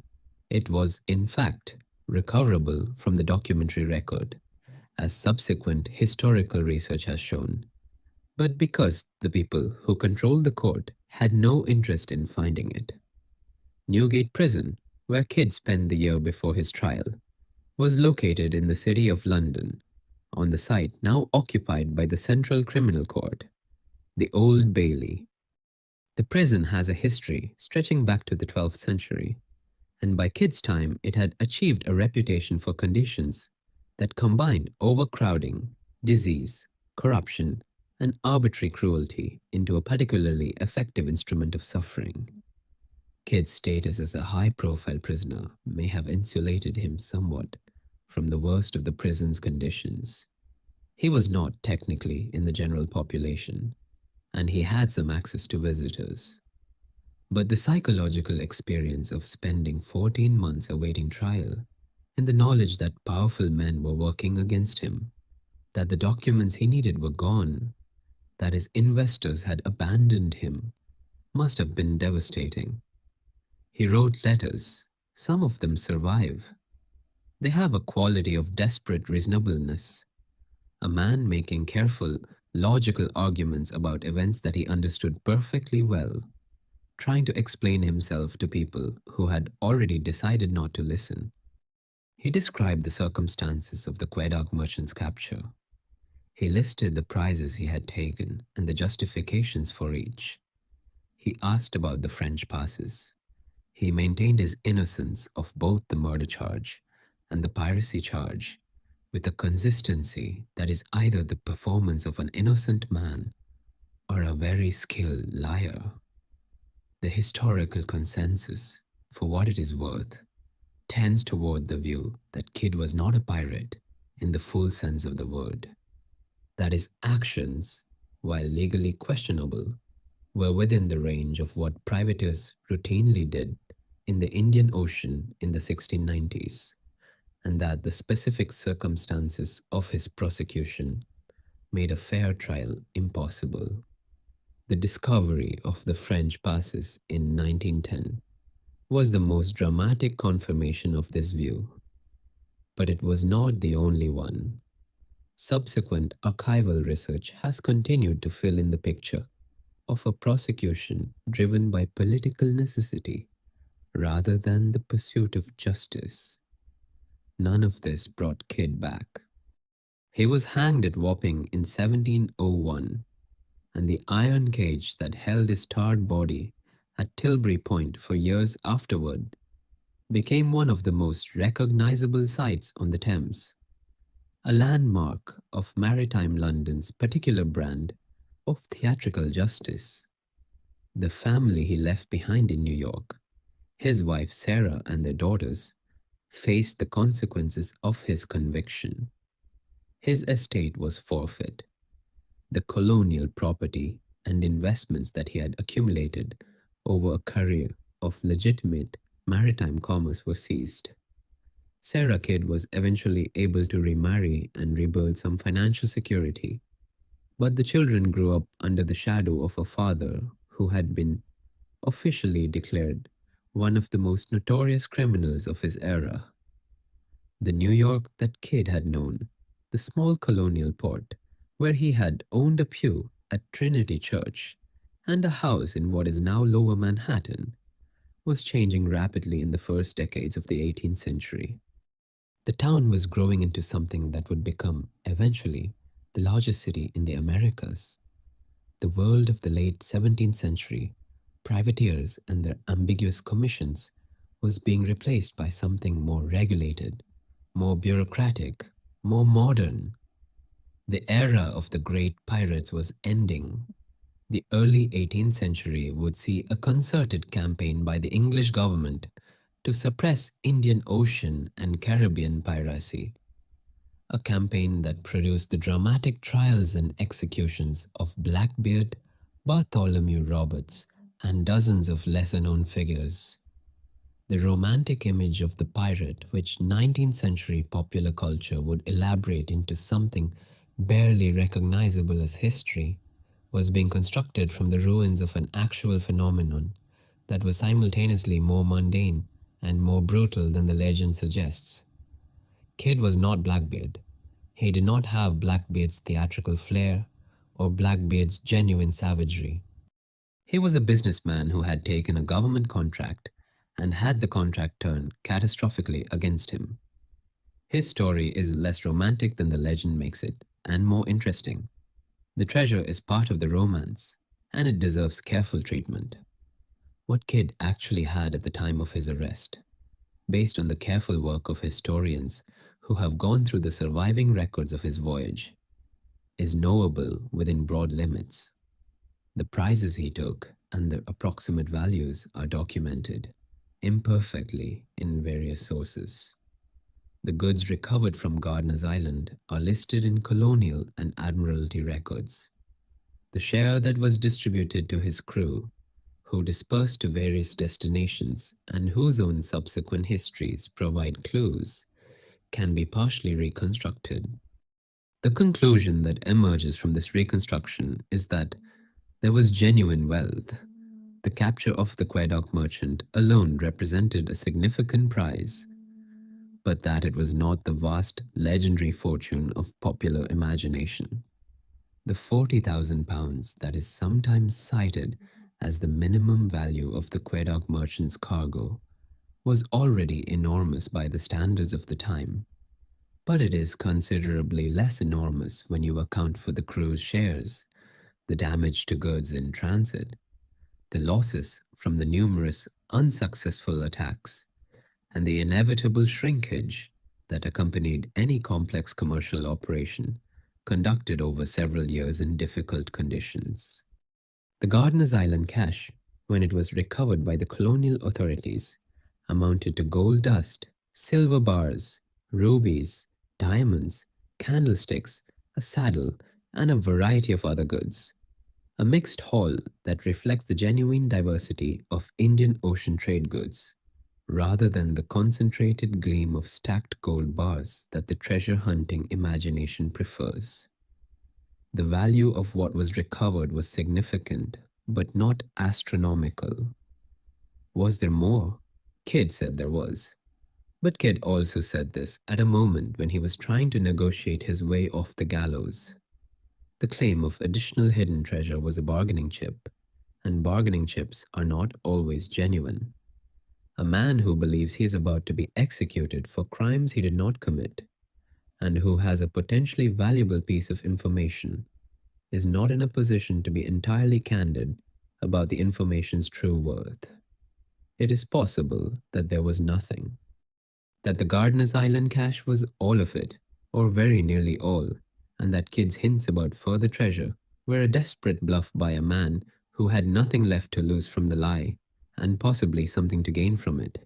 Speaker 1: It was, in fact, recoverable from the documentary record, as subsequent historical research has shown, but because the people who controlled the court had no interest in finding it. Newgate Prison, where Kidd spent the year before his trial, was located in the city of London, on the site now occupied by the Central Criminal Court, the Old Bailey. The prison has a history stretching back to the 12th century, and by Kidd's time it had achieved a reputation for conditions that combined overcrowding, disease, corruption, and arbitrary cruelty into a particularly effective instrument of suffering. Kidd's status as a high-profile prisoner may have insulated him somewhat from the worst of the prison's conditions. He was not technically in the general population, and he had some access to visitors. But the psychological experience of spending 14 months awaiting trial, in the knowledge that powerful men were working against him, that the documents he needed were gone, that his investors had abandoned him, must have been devastating. He wrote letters. Some of them survive. They have a quality of desperate reasonableness. A man making careful, logical arguments about events that he understood perfectly well, trying to explain himself to people who had already decided not to listen. He described the circumstances of the Quedagh merchant's capture. He listed the prizes he had taken and the justifications for each. He asked about the French passes. He maintained his innocence of both the murder charge and the piracy charge with a consistency that is either the performance of an innocent man or a very skilled liar. The historical consensus, for what it is worth, tends toward the view that Kidd was not a pirate in the full sense of the word, that his actions, while legally questionable, were within the range of what privateers routinely did in the Indian Ocean in the 1690s, and that the specific circumstances of his prosecution made a fair trial impossible. The discovery of the French passes in 1910 was the most dramatic confirmation of this view, but it was not the only one. Subsequent archival research has continued to fill in the picture of a prosecution driven by political necessity rather than the pursuit of justice. None of this brought Kidd back. He was hanged at Wapping in 1701, and the iron cage that held his tarred body at Tilbury Point for years afterward became one of the most recognizable sites on the Thames, a landmark of maritime London's particular brand of theatrical justice. The family he left behind in New York, his wife Sarah and their daughters, faced the consequences of his conviction. His estate was forfeit. The colonial property and investments that he had accumulated over a career of legitimate maritime commerce were seized. Sarah Kidd was eventually able to remarry and rebuild some financial security, but the children grew up under the shadow of a father who had been officially declared one of the most notorious criminals of his era. The New York that Kidd had known, the small colonial port where he had owned a pew at Trinity Church and a house in what is now Lower Manhattan, was changing rapidly in the first decades of the 18th century. The town was growing into something that would become, eventually, the largest city in the Americas. The world of the late 17th century, privateers and their ambiguous commissions, was being replaced by something more regulated, more bureaucratic, more modern. The era of the great pirates was ending. The early 18th century would see a concerted campaign by the English government to suppress Indian Ocean and Caribbean piracy, a campaign that produced the dramatic trials and executions of Blackbeard, Bartholomew Roberts, and dozens of lesser known figures. The romantic image of the pirate, which 19th century popular culture would elaborate into something barely recognizable as history, was being constructed from the ruins of an actual phenomenon that was simultaneously more mundane and more brutal than the legend suggests. Kidd was not Blackbeard. He did not have Blackbeard's theatrical flair or Blackbeard's genuine savagery. He was a businessman who had taken a government contract and had the contract turned catastrophically against him. His story is less romantic than the legend makes it, and more interesting. The treasure is part of the romance, and it deserves careful treatment. What Kidd actually had at the time of his arrest, based on the careful work of historians who have gone through the surviving records of his voyage, is knowable within broad limits. The prizes he took and their approximate values are documented, imperfectly, in various sources. The goods recovered from Gardiner's Island are listed in colonial and admiralty records. The share that was distributed to his crew, who dispersed to various destinations and whose own subsequent histories provide clues, can be partially reconstructed. The conclusion that emerges from this reconstruction is that there was genuine wealth. The capture of the Quedagh merchant alone represented a significant prize, but that it was not the vast legendary fortune of popular imagination. The £40,000 that is sometimes cited as the minimum value of the Quedagh merchant's cargo was already enormous by the standards of the time, but it is considerably less enormous when you account for the crew's shares, the damage to goods in transit, the losses from the numerous unsuccessful attacks, and the inevitable shrinkage that accompanied any complex commercial operation conducted over several years in difficult conditions. The Gardiner's Island cash, when it was recovered by the colonial authorities, amounted to gold dust, silver bars, rubies, diamonds, candlesticks, a saddle, and a variety of other goods. A mixed haul that reflects the genuine diversity of Indian Ocean trade goods, rather than the concentrated gleam of stacked gold bars that the treasure hunting imagination prefers. The value of what was recovered was significant, but not astronomical. Was there more? Kidd said there was. But Kidd also said this at a moment when he was trying to negotiate his way off the gallows. The claim of additional hidden treasure was a bargaining chip, and bargaining chips are not always genuine. A man who believes he is about to be executed for crimes he did not commit, and who has a potentially valuable piece of information, is not in a position to be entirely candid about the information's true worth. It is possible that there was nothing, that the Gardener's Island cache was all of it, or very nearly all, and that Kidd's hints about further treasure were a desperate bluff by a man who had nothing left to lose from the lie, and possibly something to gain from it.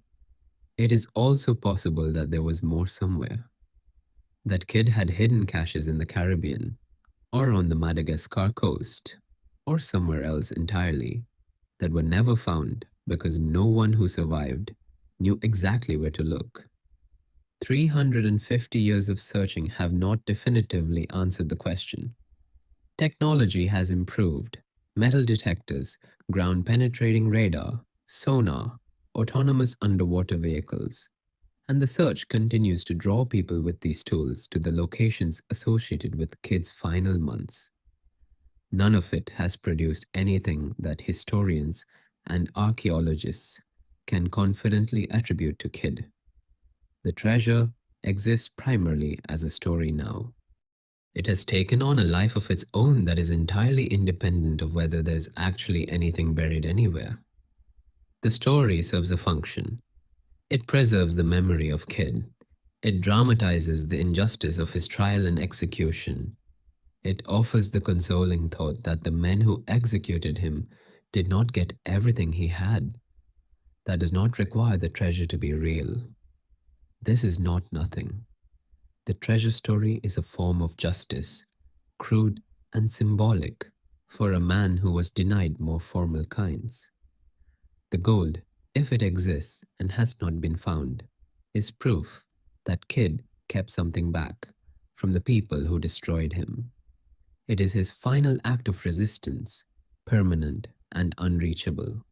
Speaker 1: It is also possible that there was more somewhere, that Kidd had hidden caches in the Caribbean, or on the Madagascar coast, or somewhere else entirely, that were never found because no one who survived knew exactly where to look. 350 years of searching have not definitively answered the question. Technology has improved. Metal detectors, ground penetrating radar, sonar, autonomous underwater vehicles. And the search continues to draw people with these tools to the locations associated with Kidd's final months. None of it has produced anything that historians and archaeologists can confidently attribute to Kidd. The treasure exists primarily as a story now. It has taken on a life of its own that is entirely independent of whether there's actually anything buried anywhere. The story serves a function. It preserves the memory of Kidd. It dramatizes the injustice of his trial and execution. It offers the consoling thought that the men who executed him did not get everything he had. That does not require the treasure to be real. This is not nothing. The treasure story is a form of justice, crude and symbolic, for a man who was denied more formal kinds. The gold, if it exists and has not been found, is proof that Kidd kept something back from the people who destroyed him. It is his final act of resistance, permanent and unreachable.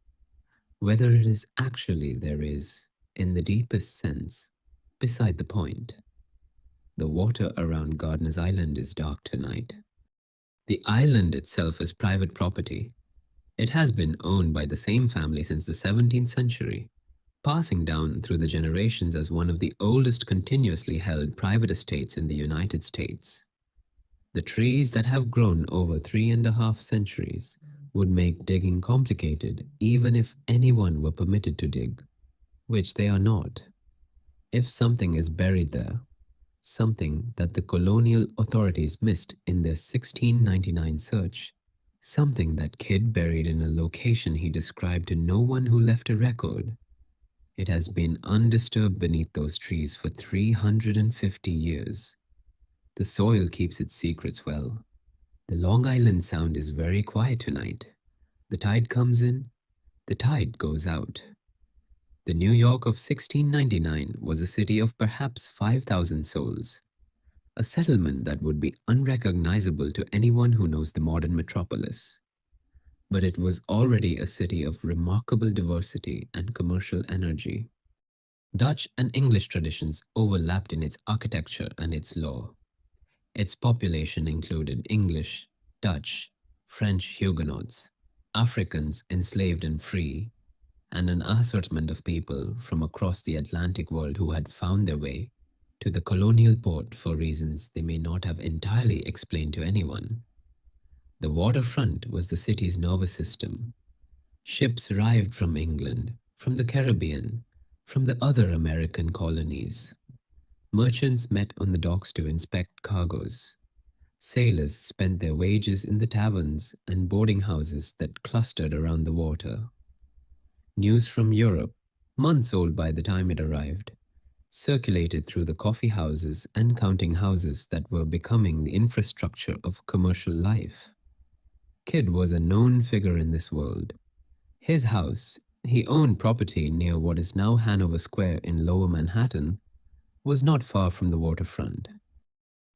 Speaker 1: Whether it is actually there is, in the deepest sense, beside the point. The water around Gardener's Island is dark tonight. The island itself is private property. It has been owned by the same family since the 17th century, passing down through the generations as one of the oldest continuously held private estates in the United States. The trees that have grown over 3.5 centuries would make digging complicated even if anyone were permitted to dig, which they are not. If something is buried there, something that the colonial authorities missed in their 1699 search, something that Kidd buried in a location he described to no one who left a record, it has been undisturbed beneath those trees for 350 years. The soil keeps its secrets well. The Long Island Sound is very quiet tonight. The tide comes in, the tide goes out. The New York of 1699 was a city of perhaps 5,000 souls, a settlement that would be unrecognizable to anyone who knows the modern metropolis. But it was already a city of remarkable diversity and commercial energy. Dutch and English traditions overlapped in its architecture and its law. Its population included English, Dutch, French Huguenots, Africans enslaved and free, and an assortment of people from across the Atlantic world who had found their way to the colonial port for reasons they may not have entirely explained to anyone. The waterfront was the city's nervous system. Ships arrived from England, from the Caribbean, from the other American colonies. Merchants met on the docks to inspect cargoes. Sailors spent their wages in the taverns and boarding houses that clustered around the water. News from Europe, months old by the time it arrived, circulated through the coffee houses and counting houses that were becoming the infrastructure of commercial life. Kidd was a known figure in this world. His house, he owned property near what is now Hanover Square in Lower Manhattan, was not far from the waterfront.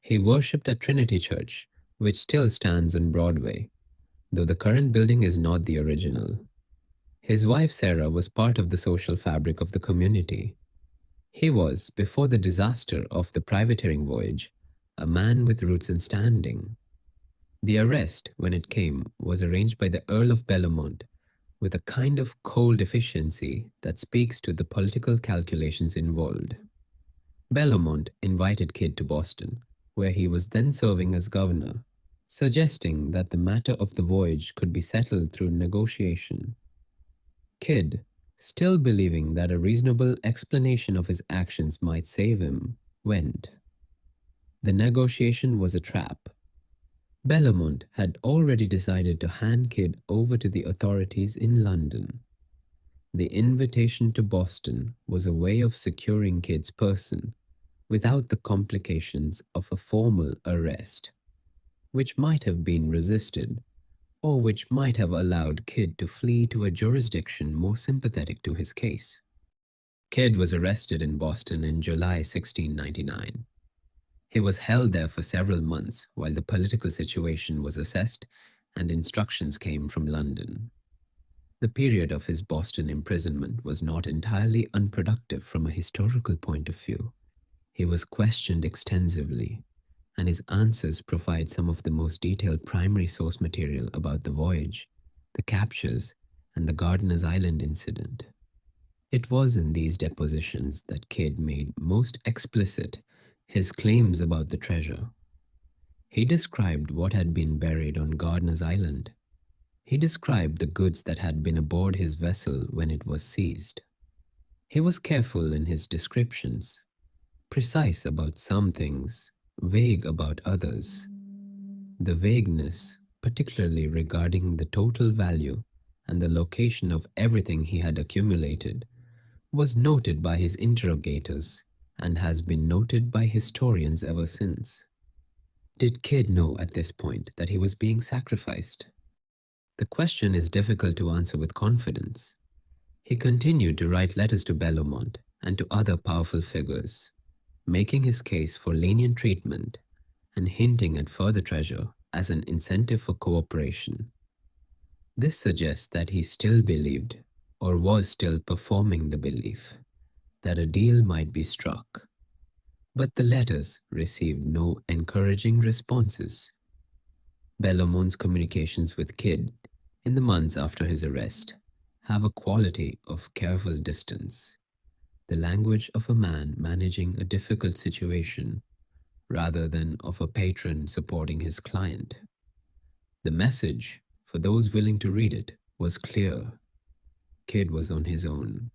Speaker 1: He worshipped at Trinity Church, which still stands on Broadway, though the current building is not the original. His wife Sarah was part of the social fabric of the community. He was, before the disaster of the privateering voyage, a man with roots and standing. The arrest, when it came, was arranged by the Earl of Bellomont with a kind of cold efficiency that speaks to the political calculations involved. Bellomont invited Kidd to Boston, where he was then serving as governor, suggesting that the matter of the voyage could be settled through negotiation. Kidd, Still believing that a reasonable explanation of his actions might save him, went. The negotiation was a trap. Bellamont had already decided to hand Kidd over to the authorities in London. The invitation to Boston was a way of securing Kidd's person without the complications of a formal arrest, which might have been resisted or which might have allowed Kidd to flee to a jurisdiction more sympathetic to his case. Kidd was arrested in Boston in July 1699. He was held there for several months while the political situation was assessed and instructions came from London. The period of his Boston imprisonment was not entirely unproductive from a historical point of view. He was questioned extensively, and his answers provide some of the most detailed primary source material about the voyage, the captures, and the Gardiner's Island incident. It was in these depositions that Kidd made most explicit his claims about the treasure. He described what had been buried on Gardiner's Island. He described the goods that had been aboard his vessel when it was seized. He was careful in his descriptions, precise about some things, vague about others. The vagueness, particularly regarding the total value and the location of everything he had accumulated, was noted by his interrogators and has been noted by historians ever since. Did Kidd know at this point that he was being sacrificed? The question is difficult to answer with confidence. He continued to write letters to Bellamont and to other powerful figures, making his case for lenient treatment and hinting at further treasure as an incentive for cooperation. This suggests that he still believed, or was still performing the belief, that a deal might be struck. But the letters received no encouraging responses. Bellamont's communications with Kidd in the months after his arrest have a quality of careful distance, the language of a man managing a difficult situation rather than of a patron supporting his client. The message, for those willing to read it, was clear. Kidd was on his own.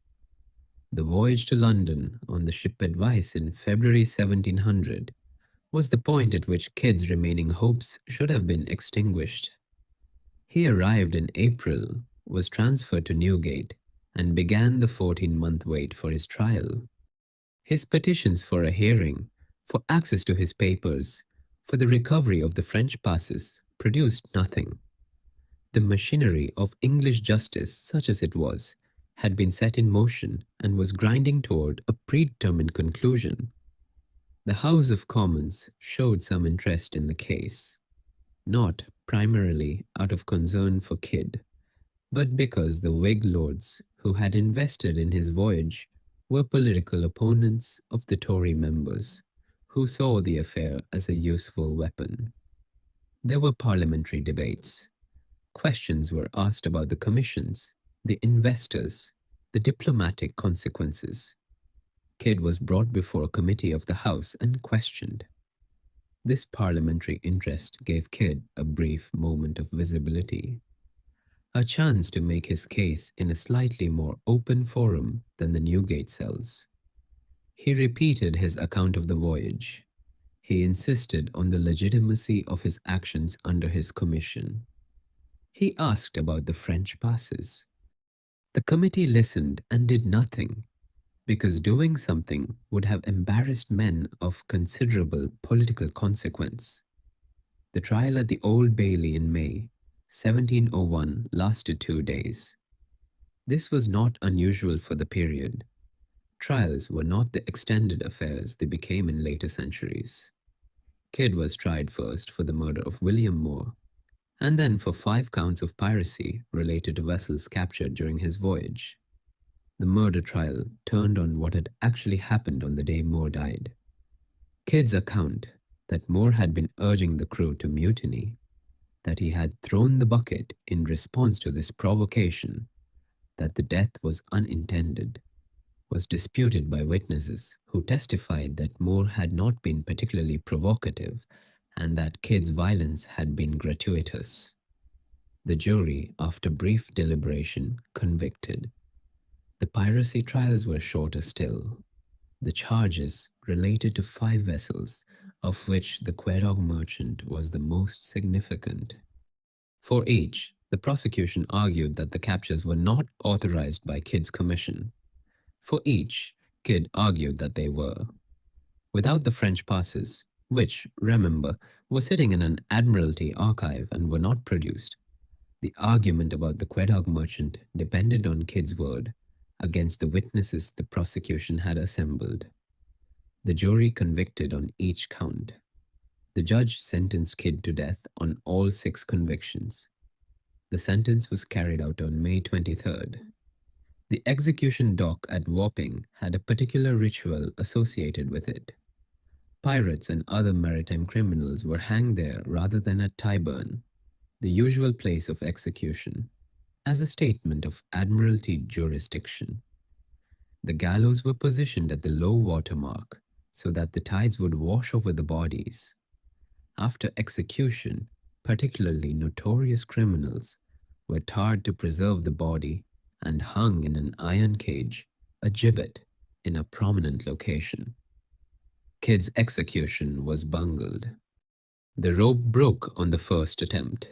Speaker 1: The voyage to London on the ship Advice in February 1700 was the point at which Kidd's remaining hopes should have been extinguished. He arrived in April, was transferred to Newgate, and began the 14-month wait for his trial. His petitions for a hearing, for access to his papers, for the recovery of the French passes produced nothing. The machinery of English justice, such as it was, had been set in motion and was grinding toward a predetermined conclusion. The House of Commons showed some interest in the case, not primarily out of concern for Kidd, but because the Whig lords who had invested in his voyage were political opponents of the Tory members, who saw the affair as a useful weapon. There were parliamentary debates. Questions were asked about the commissions, the investors, the diplomatic consequences. Kidd was brought before a committee of the House and questioned. This parliamentary interest gave Kidd a brief moment of visibility, a chance to make his case in a slightly more open forum than the Newgate cells. He repeated his account of the voyage. He insisted on the legitimacy of his actions under his commission. He asked about the French passes. The committee listened and did nothing, because doing something would have embarrassed men of considerable political consequence. The trial at the Old Bailey in May 1701 lasted 2 days. This was not unusual for the period. Trials were not the extended affairs they became in later centuries. Kidd was tried first for the murder of William Moore, and then for 5 counts of piracy related to vessels captured during his voyage. The murder trial turned on what had actually happened on the day Moore died. Kidd's account that Moore had been urging the crew to mutiny, that he had thrown the bucket in response to this provocation, that the death was unintended, was disputed by witnesses who testified that Moore had not been particularly provocative and that Kidd's violence had been gratuitous. The jury, after brief deliberation, convicted. The piracy trials were shorter still. The charges related to 5 vessels, of which the Quedagh merchant was the most significant. For each, the prosecution argued that the captures were not authorized by Kidd's commission. For each, Kidd argued that they were. Without the French passes, which, remember, were sitting in an Admiralty archive and were not produced, the argument about the Quedagh merchant depended on Kidd's word against the witnesses the prosecution had assembled. The jury convicted on each count. The judge sentenced Kidd to death on all 6 convictions. The sentence was carried out on May 23rd. The execution dock at Wapping had a particular ritual associated with it. Pirates and other maritime criminals were hanged there rather than at Tyburn, the usual place of execution, as a statement of Admiralty jurisdiction. The gallows were positioned at the low water mark so that the tides would wash over the bodies. After execution, particularly notorious criminals were tarred to preserve the body and hung in an iron cage, a gibbet, in a prominent location. Kidd's execution was bungled. The rope broke on the first attempt.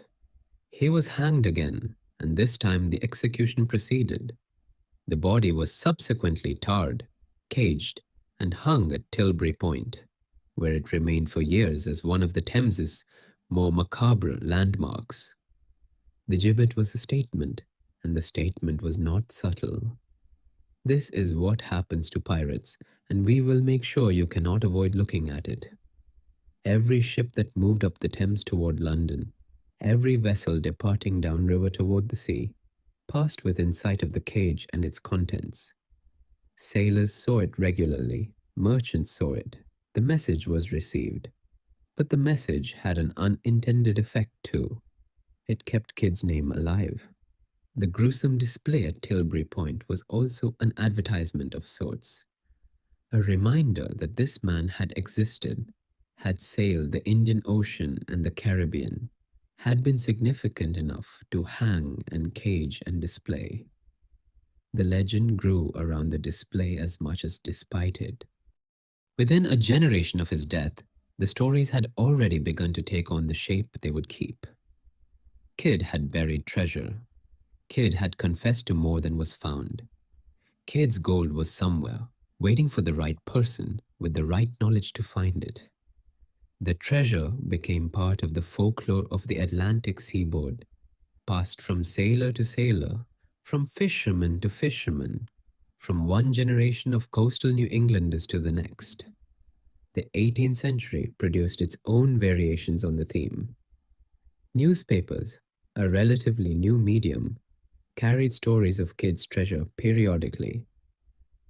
Speaker 1: He was hanged again, and this time the execution proceeded. The body was subsequently tarred, caged, and hung at Tilbury Point, where it remained for years as one of the Thames's more macabre landmarks. The gibbet was a statement, and the statement was not subtle. This is what happens to pirates, and we will make sure you cannot avoid looking at it. Every ship that moved up the Thames toward London, every vessel departing downriver toward the sea, passed within sight of the cage and its contents. Sailors saw it regularly, merchants saw it. The message was received. But the message had an unintended effect too. It kept Kidd's name alive. The gruesome display at Tilbury Point was also an advertisement of sorts. A reminder that this man had existed, had sailed the Indian Ocean and the Caribbean, had been significant enough to hang and cage and display. The legend grew around the display as much as despite it. Within a generation of his death, the stories had already begun to take on the shape they would keep. Kidd had buried treasure. Kidd had confessed to more than was found. Kidd's gold was somewhere, waiting for the right person with the right knowledge to find it. The treasure became part of the folklore of the Atlantic seaboard, passed from sailor to sailor, from fisherman to fisherman, from one generation of coastal New Englanders to the next. The 18th century produced its own variations on the theme. Newspapers, a relatively new medium, carried stories of Kidd's treasure periodically.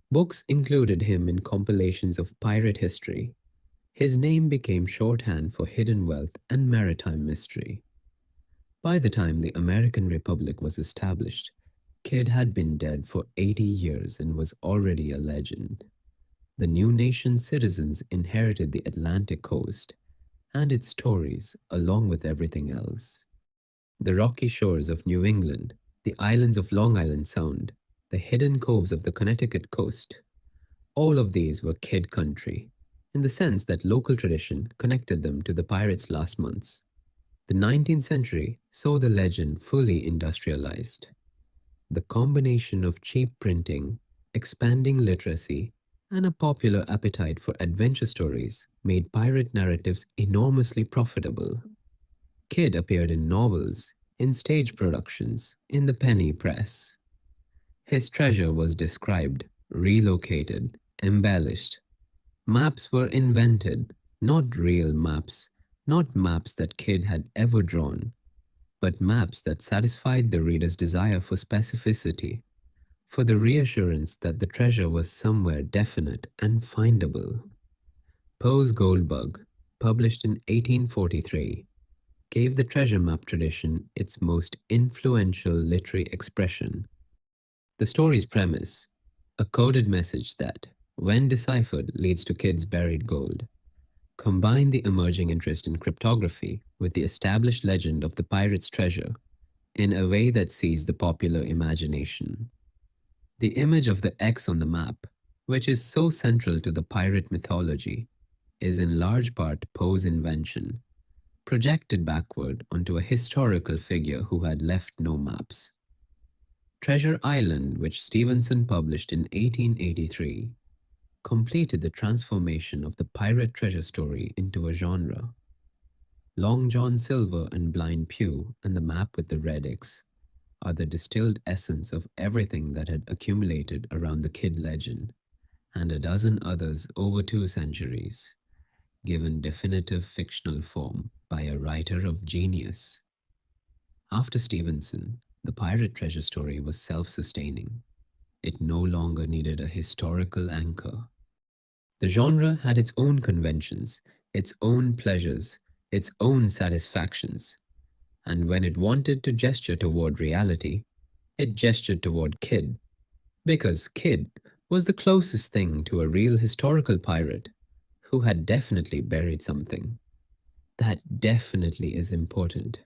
Speaker 1: Books included him in compilations of pirate history. His name became shorthand for hidden wealth and maritime mystery. By the time the American Republic was established, Kidd had been dead for 80 years and was already a legend. The new nation's citizens inherited the Atlantic coast and its stories along with everything else. The rocky shores of New England, the islands of Long Island Sound, the hidden coves of the Connecticut coast, all of these were Kidd country, in the sense that local tradition connected them to the pirates' last months. The 19th century saw the legend fully industrialized. The combination of cheap printing, expanding literacy, and a popular appetite for adventure stories made pirate narratives enormously profitable. Kidd appeared in novels, in stage productions, in the penny press. His treasure was described, relocated, embellished. Maps were invented, not real maps, not maps that Kidd had ever drawn, but maps that satisfied the reader's desire for specificity, for the reassurance that the treasure was somewhere definite and findable. Poe's Goldbug, published in 1843, gave the treasure map tradition its most influential literary expression. The story's premise, a coded message that, when deciphered, leads to Kidd's buried gold, combined the emerging interest in cryptography with the established legend of the pirate's treasure in a way that seized the popular imagination. The image of the X on the map, which is so central to the pirate mythology, is in large part Poe's invention, projected backward onto a historical figure who had left no maps. Treasure Island, which Stevenson published in 1883, completed the transformation of the pirate treasure story into a genre. Long John Silver and Blind Pew and the map with the red X are the distilled essence of everything that had accumulated around the kid legend, and a dozen others over 2 centuries, given definitive fictional form by a writer of genius. After Stevenson, the pirate treasure story was self sustaining. It no longer needed a historical anchor. The genre had its own conventions, its own pleasures, its own satisfactions, and when it wanted to gesture toward reality, it gestured toward kid, because kid was the closest thing to a real historical pirate who had definitely buried something. That definitely is important.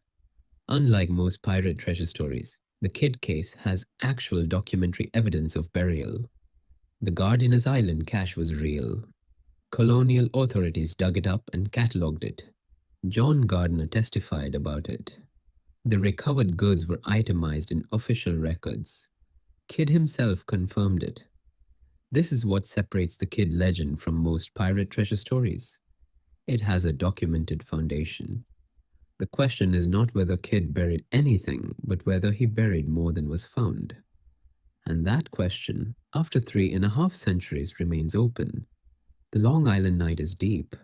Speaker 1: Unlike most pirate treasure stories, the Kid case has actual documentary evidence of burial. The Gardiner's Island cache was real. Colonial authorities dug it up and catalogued it. John Gardner testified about it. The recovered goods were itemized in official records. Kidd himself confirmed it. This is what separates the Kidd legend from most pirate treasure stories. It has a documented foundation. The question is not whether Kidd buried anything, but whether he buried more than was found. And that question, after 3.5 centuries, remains open. The Long Island night is deep.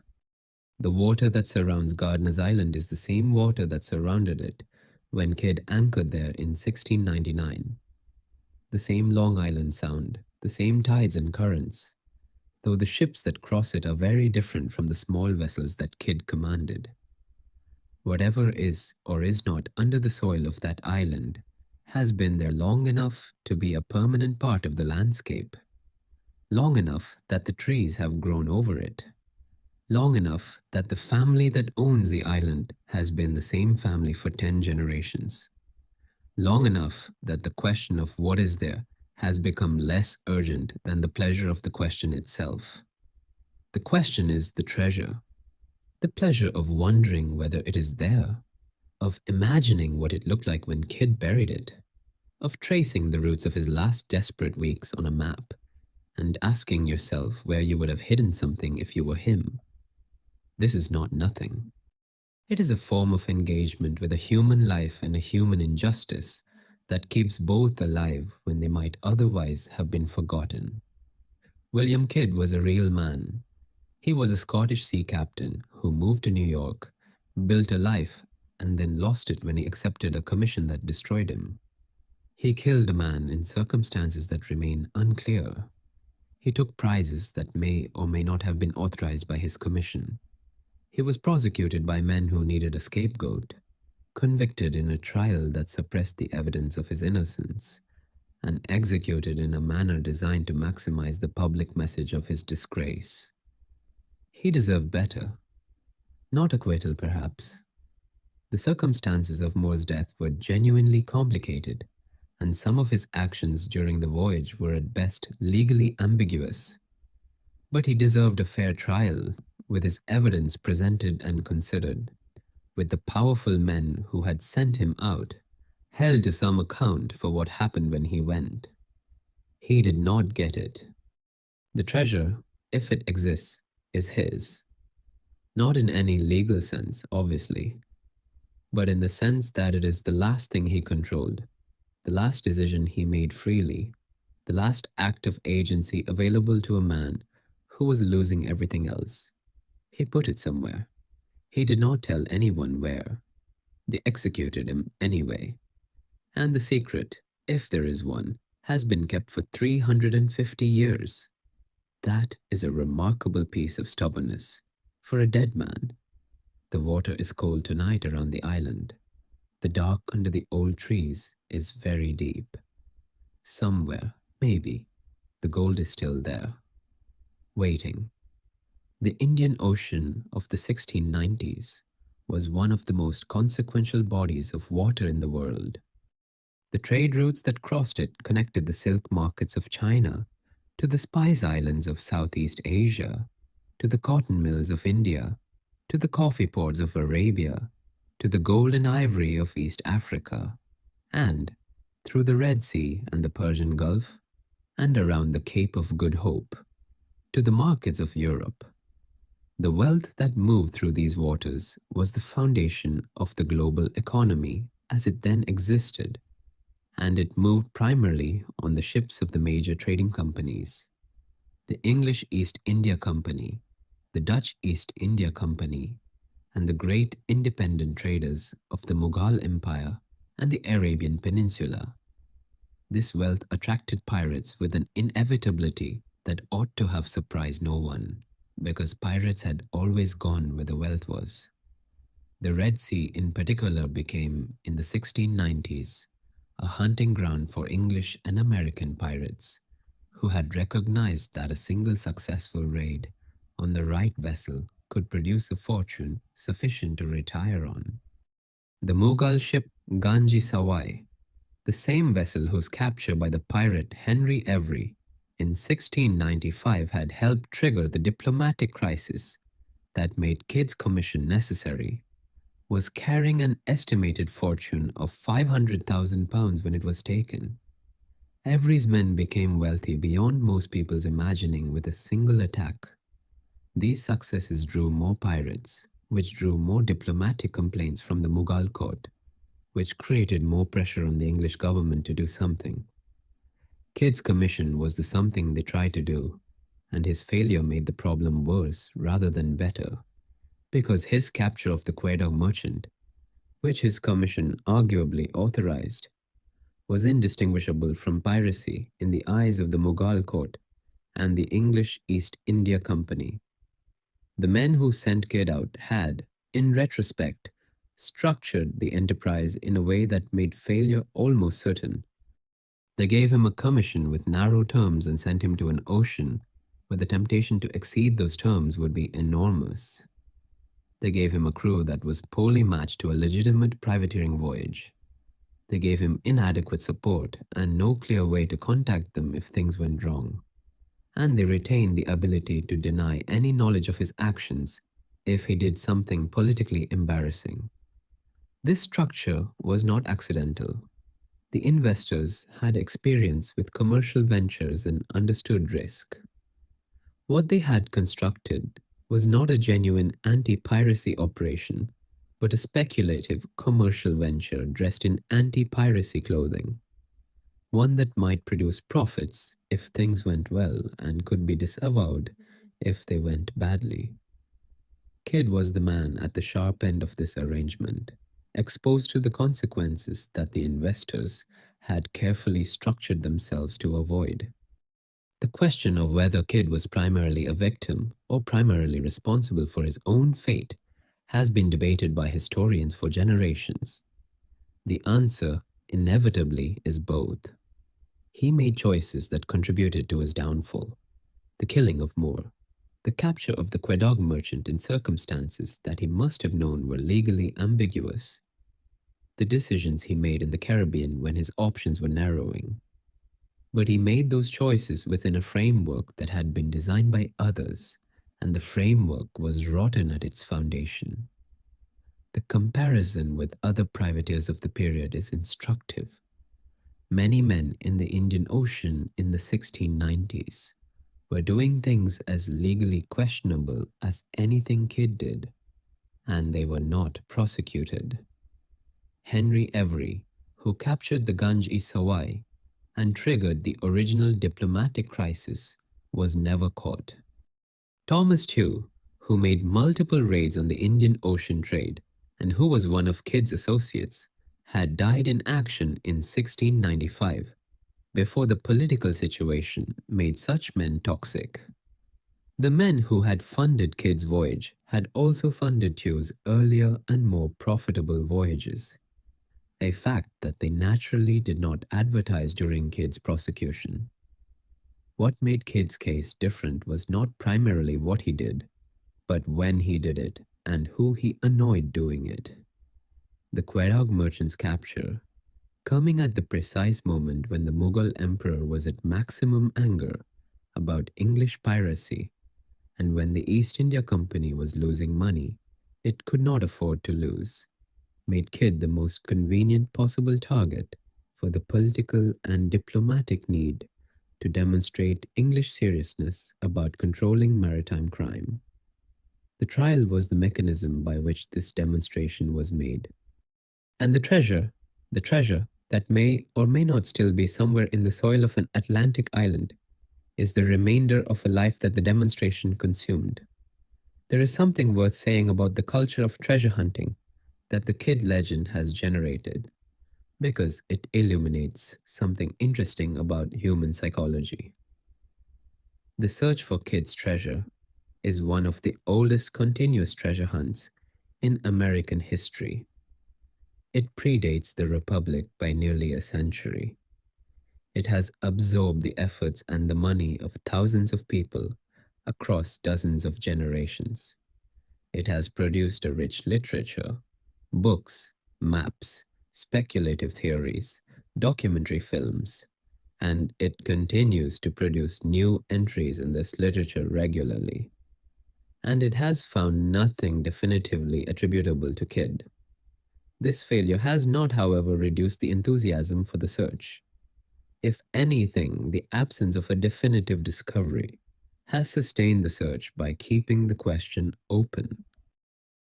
Speaker 1: The water that surrounds Gardiner's Island is the same water that surrounded it when Kidd anchored there in 1699. The same Long Island Sound, the same tides and currents, though the ships that cross it are very different from the small vessels that Kidd commanded. Whatever is or is not under the soil of that island has been there long enough to be a permanent part of the landscape, long enough that the trees have grown over it, long enough that the family that owns the island has been the same family for 10 generations, long enough that the question of what is there has become less urgent than the pleasure of the question itself. The question is the treasure, the pleasure of wondering whether it is there, of imagining what it looked like when Kidd buried it, of tracing the routes of his last desperate weeks on a map and asking yourself where you would have hidden something if you were him. This is not nothing. It is a form of engagement with a human life and a human injustice that keeps both alive when they might otherwise have been forgotten. William Kidd was a real man. He was a Scottish sea captain who moved to New York, built a life, and then lost it when he accepted a commission that destroyed him. He killed a man in circumstances that remain unclear. He took prizes that may or may not have been authorized by his commission. He was prosecuted by men who needed a scapegoat, convicted in a trial that suppressed the evidence of his innocence, and executed in a manner designed to maximize the public message of his disgrace. He deserved better. Not acquittal, perhaps. The circumstances of Moore's death were genuinely complicated, and some of his actions during the voyage were at best legally ambiguous. But he deserved a fair trial, with his evidence presented and considered, with the powerful men who had sent him out held to some account for what happened when he went. He did not get it. The treasure, if it exists, is his. Not in any legal sense, obviously, but in the sense that it is the last thing he controlled, the last decision he made freely, the last act of agency available to a man who was losing everything else. He put it somewhere. He did not tell anyone where. They executed him anyway. And the secret, if there is one, has been kept for 350 years. That is a remarkable piece of stubbornness for a dead man. The water is cold tonight around the island. The dark under the old trees is very deep. Somewhere, maybe, the gold is still there, waiting. The Indian Ocean of the 1690s was one of the most consequential bodies of water in the world. The trade routes that crossed it connected the silk markets of China to the spice islands of Southeast Asia, to the cotton mills of India, to the coffee ports of Arabia, to the gold and ivory of East Africa, and through the Red Sea and the Persian Gulf, and around the Cape of Good Hope, to the markets of Europe. The wealth that moved through these waters was the foundation of the global economy as it then existed, and it moved primarily on the ships of the major trading companies. The English East India Company, the Dutch East India Company, and the great independent traders of the Mughal Empire and the Arabian Peninsula. This wealth attracted pirates with an inevitability that ought to have surprised no one, because pirates had always gone where the wealth was. The Red Sea in particular became, in the 1690s, a hunting ground for English and American pirates who had recognized that a single successful raid on the right vessel could produce a fortune sufficient to retire on. The Mughal ship Ganji Sawai, the same vessel whose capture by the pirate Henry Every in 1695 had helped trigger the diplomatic crisis that made Kidd's commission necessary, was carrying an estimated fortune of £500,000 when it was taken. Every's men became wealthy beyond most people's imagining with a single attack. These successes drew more pirates, which drew more diplomatic complaints from the Mughal court, which created more pressure on the English government to do something. Kidd's commission was the something they tried to do, and his failure made the problem worse rather than better, because his capture of the Quedagh merchant, which his commission arguably authorized, was indistinguishable from piracy in the eyes of the Mughal court and the English East India Company. The men who sent Kidd out had, in retrospect, structured the enterprise in a way that made failure almost certain. They gave him a commission with narrow terms and sent him to an ocean where the temptation to exceed those terms would be enormous. They gave him a crew that was poorly matched to a legitimate privateering voyage. They gave him inadequate support and no clear way to contact them if things went wrong. And they retained the ability to deny any knowledge of his actions if he did something politically embarrassing. This structure was not accidental. The investors had experience with commercial ventures and understood risk. What they had constructed was not a genuine anti-piracy operation, but a speculative commercial venture dressed in anti-piracy clothing. One that might produce profits if things went well and could be disavowed if they went badly. Kidd was the man at the sharp end of this arrangement, exposed to the consequences that the investors had carefully structured themselves to avoid. The question of whether Kidd was primarily a victim or primarily responsible for his own fate has been debated by historians for generations. The answer, inevitably, is both. He made choices that contributed to his downfall: the killing of Moore, the capture of the Quedagh merchant in circumstances that he must have known were legally ambiguous, the decisions he made in the Caribbean when his options were narrowing. But he made those choices within a framework that had been designed by others, and the framework was rotten at its foundation. The comparison with other privateers of the period is instructive. Many men in the Indian Ocean in the 1690s were doing things as legally questionable as anything Kidd did, and they were not prosecuted. Henry Every, who captured the Ganj-e-Sawai and triggered the original diplomatic crisis, was never caught. Thomas Tew, who made multiple raids on the Indian Ocean trade and who was one of Kidd's associates, had died in action in 1695, before the political situation made such men toxic. The men who had funded Kidd's voyage had also funded Tew's earlier and more profitable voyages, a fact that they naturally did not advertise during Kidd's prosecution. What made Kidd's case different was not primarily what he did, but when he did it and who he annoyed doing it. The Quedagh merchant's capture, coming at the precise moment when the Mughal emperor was at maximum anger about English piracy and when the East India Company was losing money it could not afford to lose, made Kidd the most convenient possible target for the political and diplomatic need to demonstrate English seriousness about controlling maritime crime. The trial was the mechanism by which this demonstration was made. And the treasure that may or may not still be somewhere in the soil of an Atlantic island, is the remainder of a life that the demonstration consumed. There is something worth saying about the culture of treasure hunting that the Kidd legend has generated, because it illuminates something interesting about human psychology. The search for Kidd's treasure is one of the oldest continuous treasure hunts in American history. It predates the Republic by nearly a century. It has absorbed the efforts and the money of thousands of people across dozens of generations. It has produced a rich literature, books, maps, speculative theories, documentary films, and it continues to produce new entries in this literature regularly. And it has found nothing definitively attributable to Kidd. This failure has not, however, reduced the enthusiasm for the search. If anything, the absence of a definitive discovery has sustained the search by keeping the question open.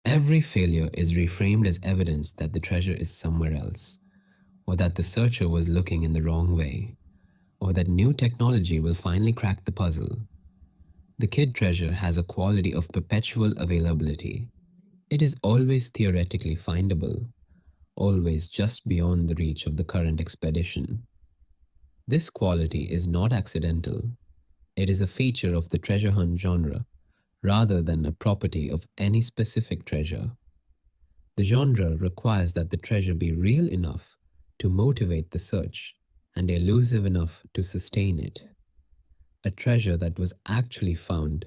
Speaker 1: Every failure is reframed as evidence that the treasure is somewhere else, or that the searcher was looking in the wrong way, or that new technology will finally crack the puzzle. The Kidd treasure has a quality of perpetual availability. It is always theoretically findable, always just beyond the reach of the current expedition. This quality is not accidental. It is a feature of the treasure hunt genre rather than a property of any specific treasure. The genre requires that the treasure be real enough to motivate the search and elusive enough to sustain it. A treasure that was actually found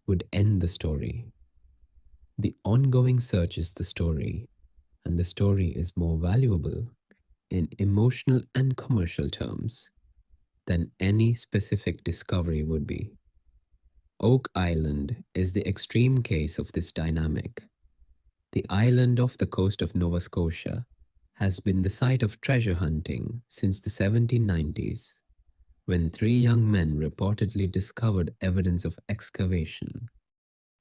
Speaker 1: would end the story. The ongoing search is the story, and the story is more valuable in emotional and commercial terms than any specific discovery would be. Oak Island is the extreme case of this dynamic. The island off the coast of Nova Scotia has been the site of treasure hunting since the 1790s, when three young men reportedly discovered evidence of excavation.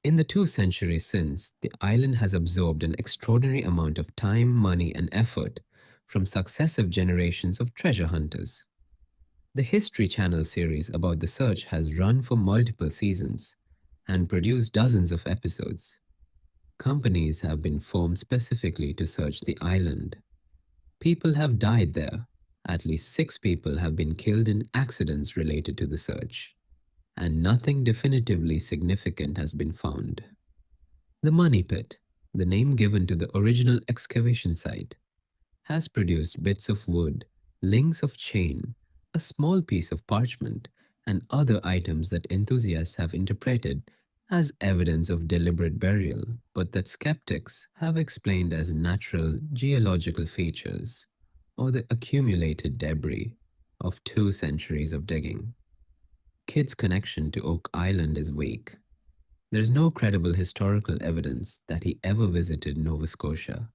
Speaker 1: In the 2 centuries since, the island has absorbed an extraordinary amount of time, money, and effort from successive generations of treasure hunters. The History Channel series about the search has run for multiple seasons and produced dozens of episodes. Companies have been formed specifically to search the island. People have died there. At least 6 people have been killed in accidents related to the search, and nothing definitively significant has been found. The Money Pit, the name given to the original excavation site, has produced bits of wood, links of chain, a small piece of parchment, and other items that enthusiasts have interpreted as evidence of deliberate burial, but that skeptics have explained as natural geological features or the accumulated debris of 2 centuries of digging. Kidd's connection to Oak Island is weak. There is no credible historical evidence that he ever visited Nova Scotia.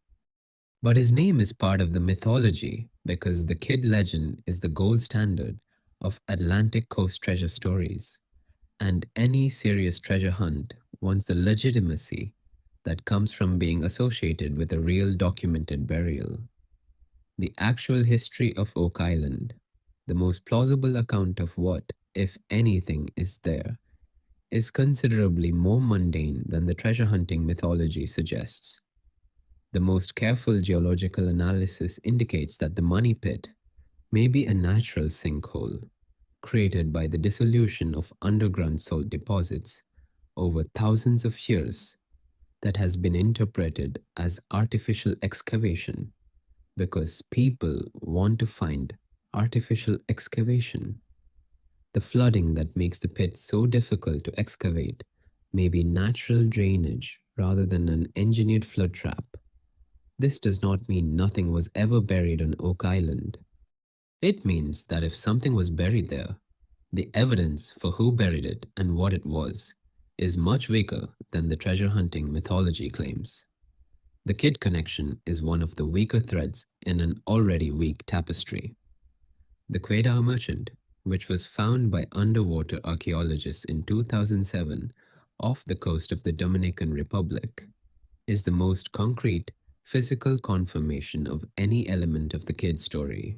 Speaker 1: But his name is part of the mythology because the Kidd legend is the gold standard of Atlantic coast treasure stories, and any serious treasure hunt wants the legitimacy that comes from being associated with a real documented burial. The actual history of Oak Island, the most plausible account of what, if anything, is there, is considerably more mundane than the treasure hunting mythology suggests. The most careful geological analysis indicates that the Money Pit may be a natural sinkhole created by the dissolution of underground salt deposits over thousands of years that has been interpreted as artificial excavation because people want to find artificial excavation. The flooding that makes the pit so difficult to excavate may be natural drainage rather than an engineered flood trap. This does not mean nothing was ever buried on Oak Island. It means that if something was buried there, the evidence for who buried it and what it was is much weaker than the treasure hunting mythology claims. The kid connection is one of the weaker threads in an already weak tapestry. The Quedar merchant, which was found by underwater archaeologists in 2007 off the coast of the Dominican Republic, is the most concrete physical confirmation of any element of the kid story.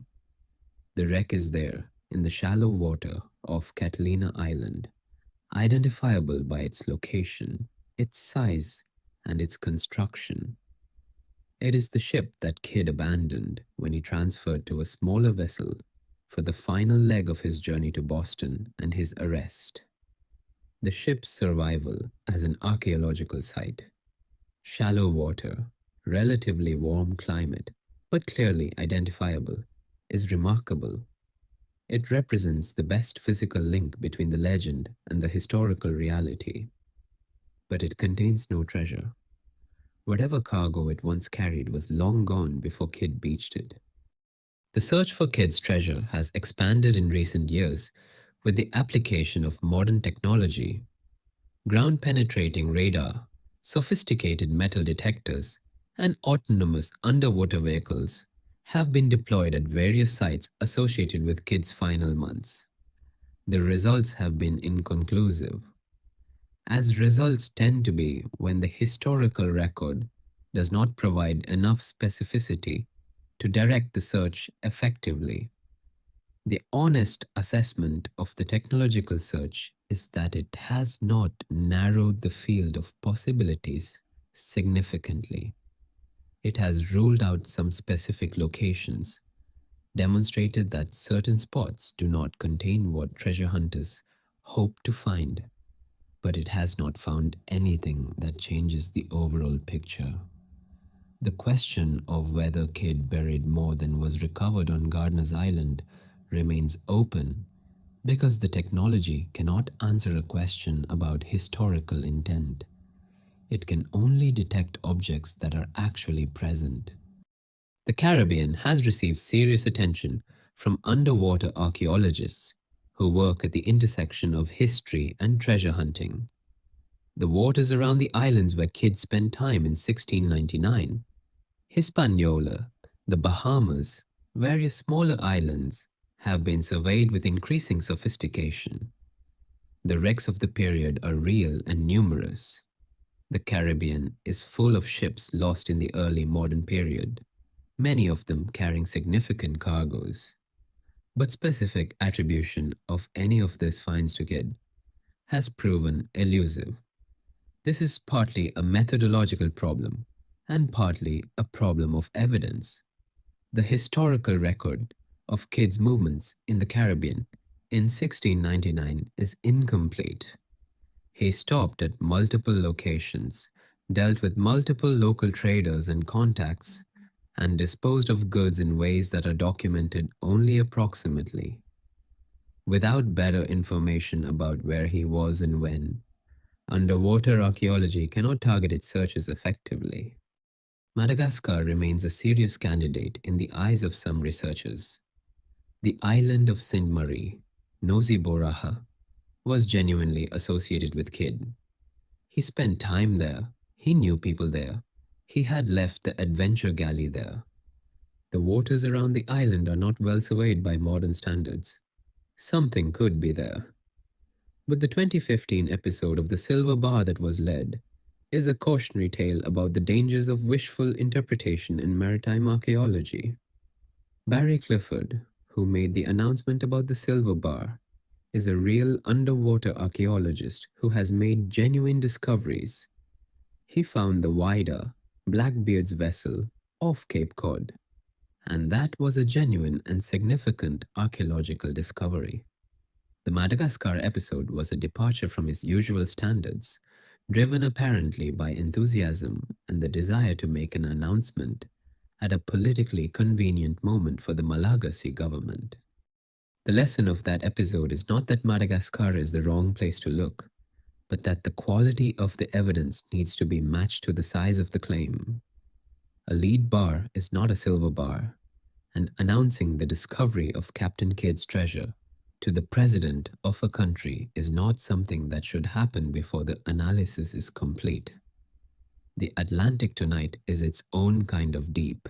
Speaker 1: The wreck is there in the shallow water off Catalina Island, identifiable by its location, its size, and its construction. It is the ship that Kidd abandoned when he transferred to a smaller vessel for the final leg of his journey to Boston and his arrest. The ship's survival as an archaeological site, shallow water, relatively warm climate, but clearly identifiable, is remarkable. It represents the best physical link between the legend and the historical reality. But it contains no treasure. Whatever cargo it once carried was long gone before Kidd beached it. The search for Kidd's treasure has expanded in recent years with the application of modern technology. Ground penetrating radar, sophisticated metal detectors, and autonomous underwater vehicles have been deployed at various sites associated with Kidd's final months. The results have been inconclusive, as results tend to be when the historical record does not provide enough specificity to direct the search effectively. The honest assessment of the technological search is that it has not narrowed the field of possibilities significantly. It has ruled out some specific locations, demonstrated that certain spots do not contain what treasure hunters hope to find, but it has not found anything that changes the overall picture. The question of whether Kidd buried more than was recovered on Gardiner's Island remains open because the technology cannot answer a question about historical intent. It can only detect objects that are actually present. The Caribbean has received serious attention from underwater archaeologists who work at the intersection of history and treasure hunting. The waters around the islands where Kidd spent time in 1699, Hispaniola, the Bahamas, various smaller islands have been surveyed with increasing sophistication. The wrecks of the period are real and numerous. The Caribbean is full of ships lost in the early modern period, many of them carrying significant cargoes. But specific attribution of any of these finds to Kidd has proven elusive. This is partly a methodological problem and partly a problem of evidence. The historical record of Kidd's movements in the Caribbean in 1699 is incomplete. He stopped at multiple locations, dealt with multiple local traders and contacts, and disposed of goods in ways that are documented only approximately. Without better information about where he was and when, underwater archaeology cannot target its searches effectively. Madagascar remains a serious candidate in the eyes of some researchers. The island of Saint Marie, Nosy Boraha, was genuinely associated with Kidd. He spent time there, he knew people there, he had left the adventure galley there. The waters around the island are not well surveyed by modern standards. Something could be there. But the 2015 episode of The Silver Bar That Was Led is a cautionary tale about the dangers of wishful interpretation in maritime archaeology. Barry Clifford, who made the announcement about the silver bar, is a real underwater archaeologist who has made genuine discoveries. He found the Whydah, Blackbeard's vessel, off Cape Cod, and that was a genuine and significant archaeological discovery. The Madagascar episode was a departure from his usual standards, driven apparently by enthusiasm and the desire to make an announcement at a politically convenient moment for the Malagasy government. The lesson of that episode is not that Madagascar is the wrong place to look, but that the quality of the evidence needs to be matched to the size of the claim. A lead bar is not a silver bar, and announcing the discovery of Captain Kidd's treasure to the president of a country is not something that should happen before the analysis is complete. The Atlantic tonight is its own kind of deep.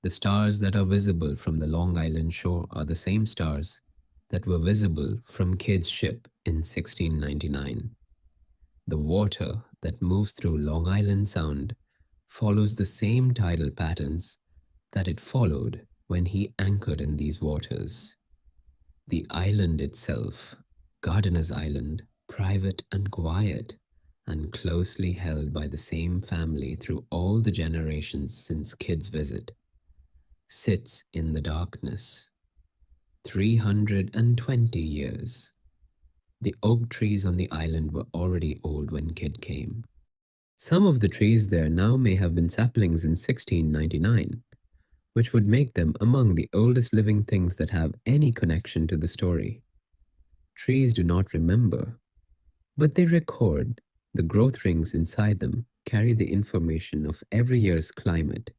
Speaker 1: The stars that are visible from the Long Island shore are the same stars that were visible from Kidd's ship in 1699. The water that moves through Long Island Sound follows the same tidal patterns that it followed when he anchored in these waters. The island itself, Gardiner's Island, private and quiet, and closely held by the same family through all the generations since Kidd's visit, sits in the darkness. 320 years. The oak trees on the island were already old when Kidd came. Some of the trees there now may have been saplings in 1699, which would make them among the oldest living things that have any connection to the story. Trees do not remember, but they record. The growth rings inside them carry the information of every year's climate,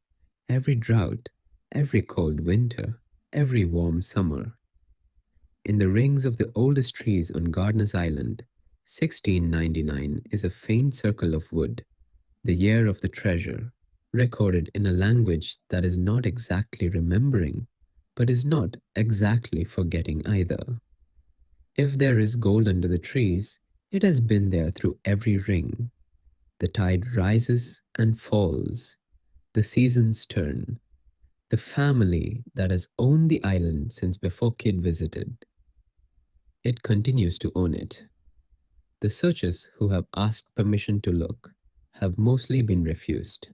Speaker 1: every drought, every cold winter, every warm summer. In the rings of the oldest trees on Gardiner's Island, 1699 is a faint circle of wood, the year of the treasure, recorded in a language that is not exactly remembering, but is not exactly forgetting either. If there is gold under the trees, it has been there through every ring. The tide rises and falls. The seasons turn. The family that has owned the island since before Kidd visited, it continues to own it. The searchers who have asked permission to look have mostly been refused.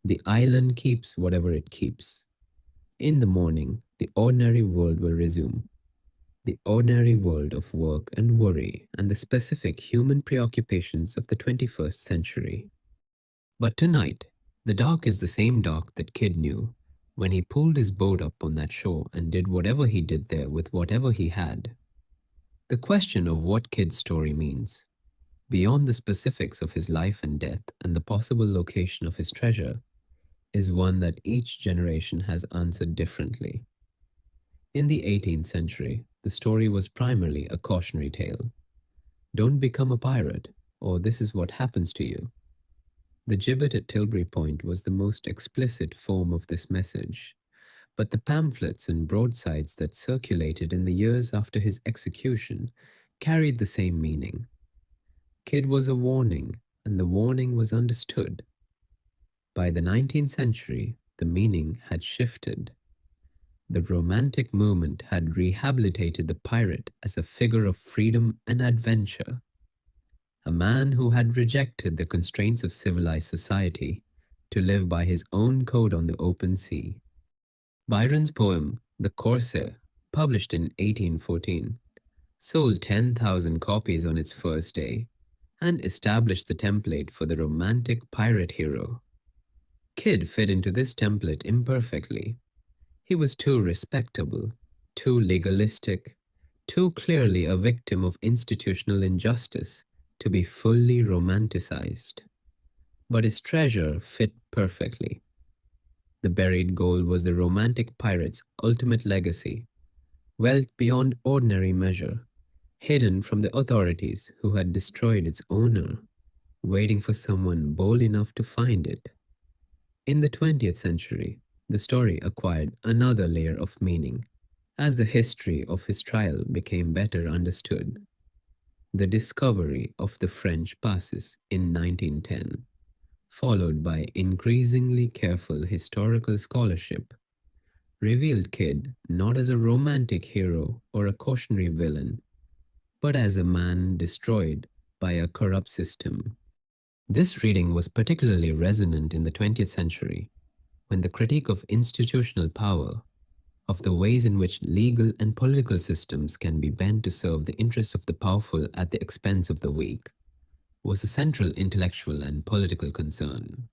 Speaker 1: The island keeps whatever it keeps. In the morning, the ordinary world will resume. The ordinary world of work and worry and the specific human preoccupations of the 21st century. But tonight, the dock is the same dock that Kidd knew when he pulled his boat up on that shore and did whatever he did there with whatever he had. The question of what Kidd's story means, beyond the specifics of his life and death and the possible location of his treasure, is one that each generation has answered differently. In the 18th century, the story was primarily a cautionary tale. Don't become a pirate, or this is what happens to you. The gibbet at Tilbury Point was the most explicit form of this message, but the pamphlets and broadsides that circulated in the years after his execution carried the same meaning. Kidd was a warning, and the warning was understood. By the 19th century, the meaning had shifted. The Romantic movement had rehabilitated the pirate as a figure of freedom and adventure, a man who had rejected the constraints of civilized society to live by his own code on the open sea. Byron's poem, The Corsair, published in 1814, sold 10,000 copies on its first day and established the template for the romantic pirate hero. Kidd fit into this template imperfectly. He was too respectable, too legalistic, too clearly a victim of institutional injustice to be fully romanticized. But his treasure fit perfectly. The buried gold was the romantic pirate's ultimate legacy, wealth beyond ordinary measure, hidden from the authorities who had destroyed its owner, waiting for someone bold enough to find it. In the 20th century, the story acquired another layer of meaning as the history of his trial became better understood. The discovery of the French passes in 1910, followed by increasingly careful historical scholarship, revealed Kidd not as a romantic hero or a cautionary villain, but as a man destroyed by a corrupt system. This reading was particularly resonant in the 20th century, when the critique of institutional power, of the ways in which legal and political systems can be bent to serve the interests of the powerful at the expense of the weak, was a central intellectual and political concern.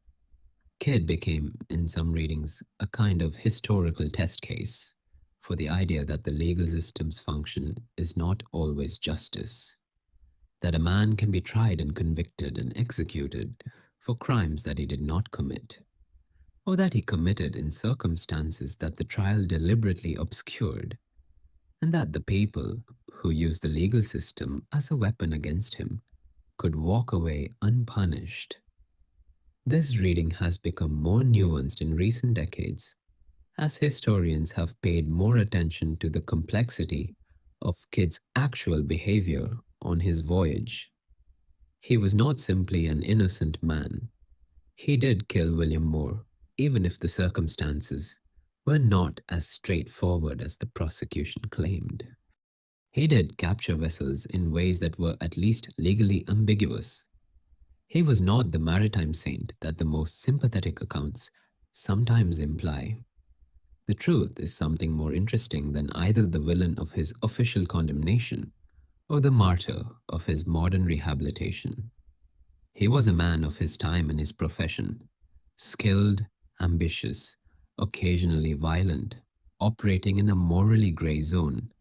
Speaker 1: Kidd became, in some readings, a kind of historical test case for the idea that the legal system's function is not always justice, that a man can be tried and convicted and executed for crimes that he did not commit, or that he committed in circumstances that the trial deliberately obscured, and that the people who used the legal system as a weapon against him could walk away unpunished. This reading has become more nuanced in recent decades as historians have paid more attention to the complexity of Kidd's actual behavior on his voyage. He was not simply an innocent man. He did kill William Moore, even if the circumstances were not as straightforward as the prosecution claimed. He did capture vessels in ways that were at least legally ambiguous. He was not the maritime saint that the most sympathetic accounts sometimes imply. The truth is something more interesting than either the villain of his official condemnation or the martyr of his modern rehabilitation. He was a man of his time and his profession, skilled, ambitious, occasionally violent, operating in a morally grey zone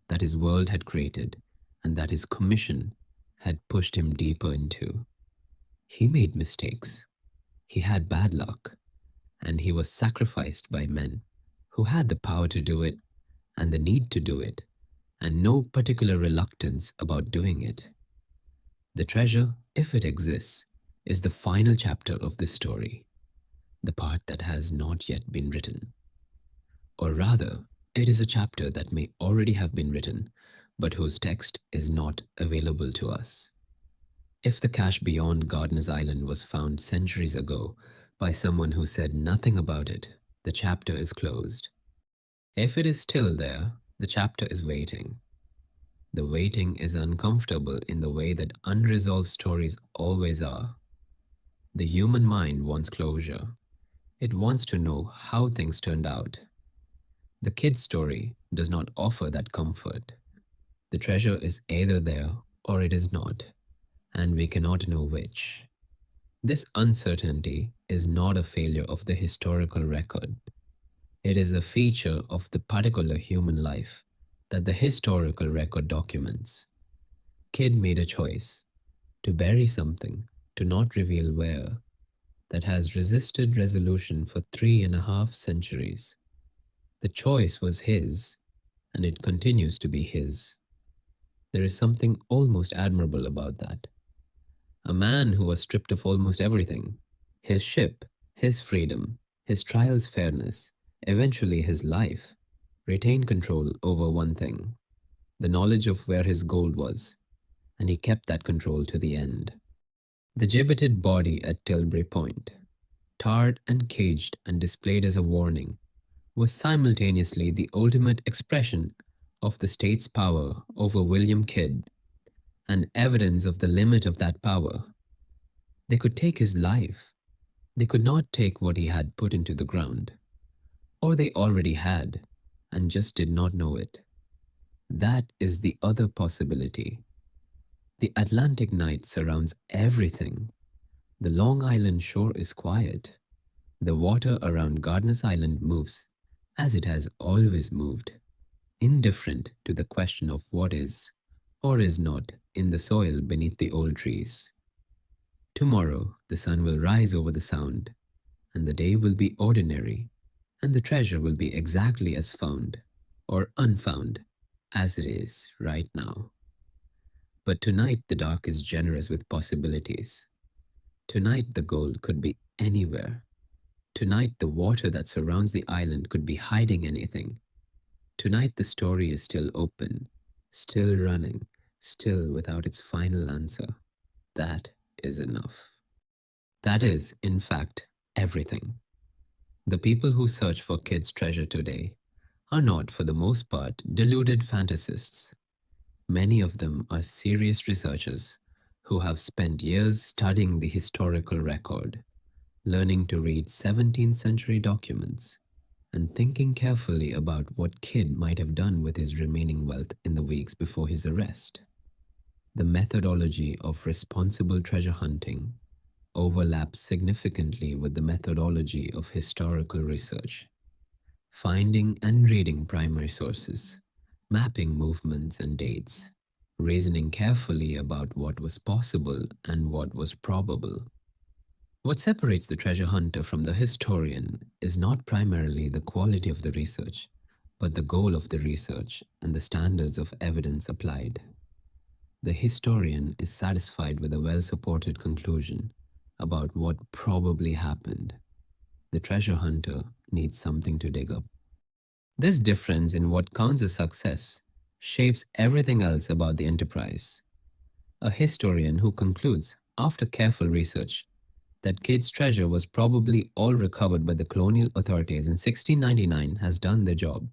Speaker 1: that his world had created and that his commission had pushed him deeper into. He made mistakes. He had bad luck, and he was sacrificed by men who had the power to do it and the need to do it, and no particular reluctance about doing it. The treasure, if it exists, is the final chapter of this story, the part that has not yet been written. Or rather, it is a chapter that may already have been written, but whose text is not available to us. If the cache beyond Gardiner's Island was found centuries ago by someone who said nothing about it, the chapter is closed. If it is still there, the chapter is waiting. The waiting is uncomfortable in the way that unresolved stories always are. The human mind wants closure. It wants to know how things turned out. The Kidd story does not offer that comfort. The treasure is either there or it is not, and we cannot know which. This uncertainty is not a failure of the historical record. It is a feature of the particular human life that the historical record documents. Kidd made a choice to bury something, to not reveal where, that has resisted resolution for 3.5 centuries. The choice was his, and it continues to be his. There is something almost admirable about that. A man who was stripped of almost everything, his ship, his freedom, his trial's fairness, eventually his life, retained control over one thing, the knowledge of where his gold was, and he kept that control to the end. The gibbeted body at Tilbury Point, tarred and caged and displayed as a warning, was simultaneously the ultimate expression of the state's power over William Kidd and evidence of the limit of that power. They could take his life. They could not take what he had put into the ground. Or they already had and just did not know it. That is the other possibility. The Atlantic night surrounds everything. The Long Island shore is quiet. The water around Gardiner's Island moves as it has always moved, indifferent to the question of what is or is not in the soil beneath the old trees. Tomorrow the sun will rise over the Sound, and the day will be ordinary, and the treasure will be exactly as found or unfound as it is right now. But tonight the dark is generous with possibilities. Tonight the gold could be anywhere. Tonight the water that surrounds the island could be hiding anything. Tonight the story is still open, still running, still without its final answer. That is enough. That is, in fact, everything. The people who search for Kidd's treasure today are not, for the most part, deluded fantasists. Many of them are serious researchers who have spent years studying the historical record, learning to read 17th century documents, and thinking carefully about what Kidd might have done with his remaining wealth in the weeks before his arrest. The methodology of responsible treasure hunting overlaps significantly with the methodology of historical research. Finding and reading primary sources, mapping movements and dates, reasoning carefully about what was possible and what was probable. What separates the treasure hunter from the historian is not primarily the quality of the research, but the goal of the research and the standards of evidence applied. The historian is satisfied with a well supported conclusion about what probably happened. The treasure hunter needs something to dig up. This difference in what counts as success shapes everything else about the enterprise. A historian who concludes, after careful research, that Kidd's treasure was probably all recovered by the colonial authorities in 1699 has done their job.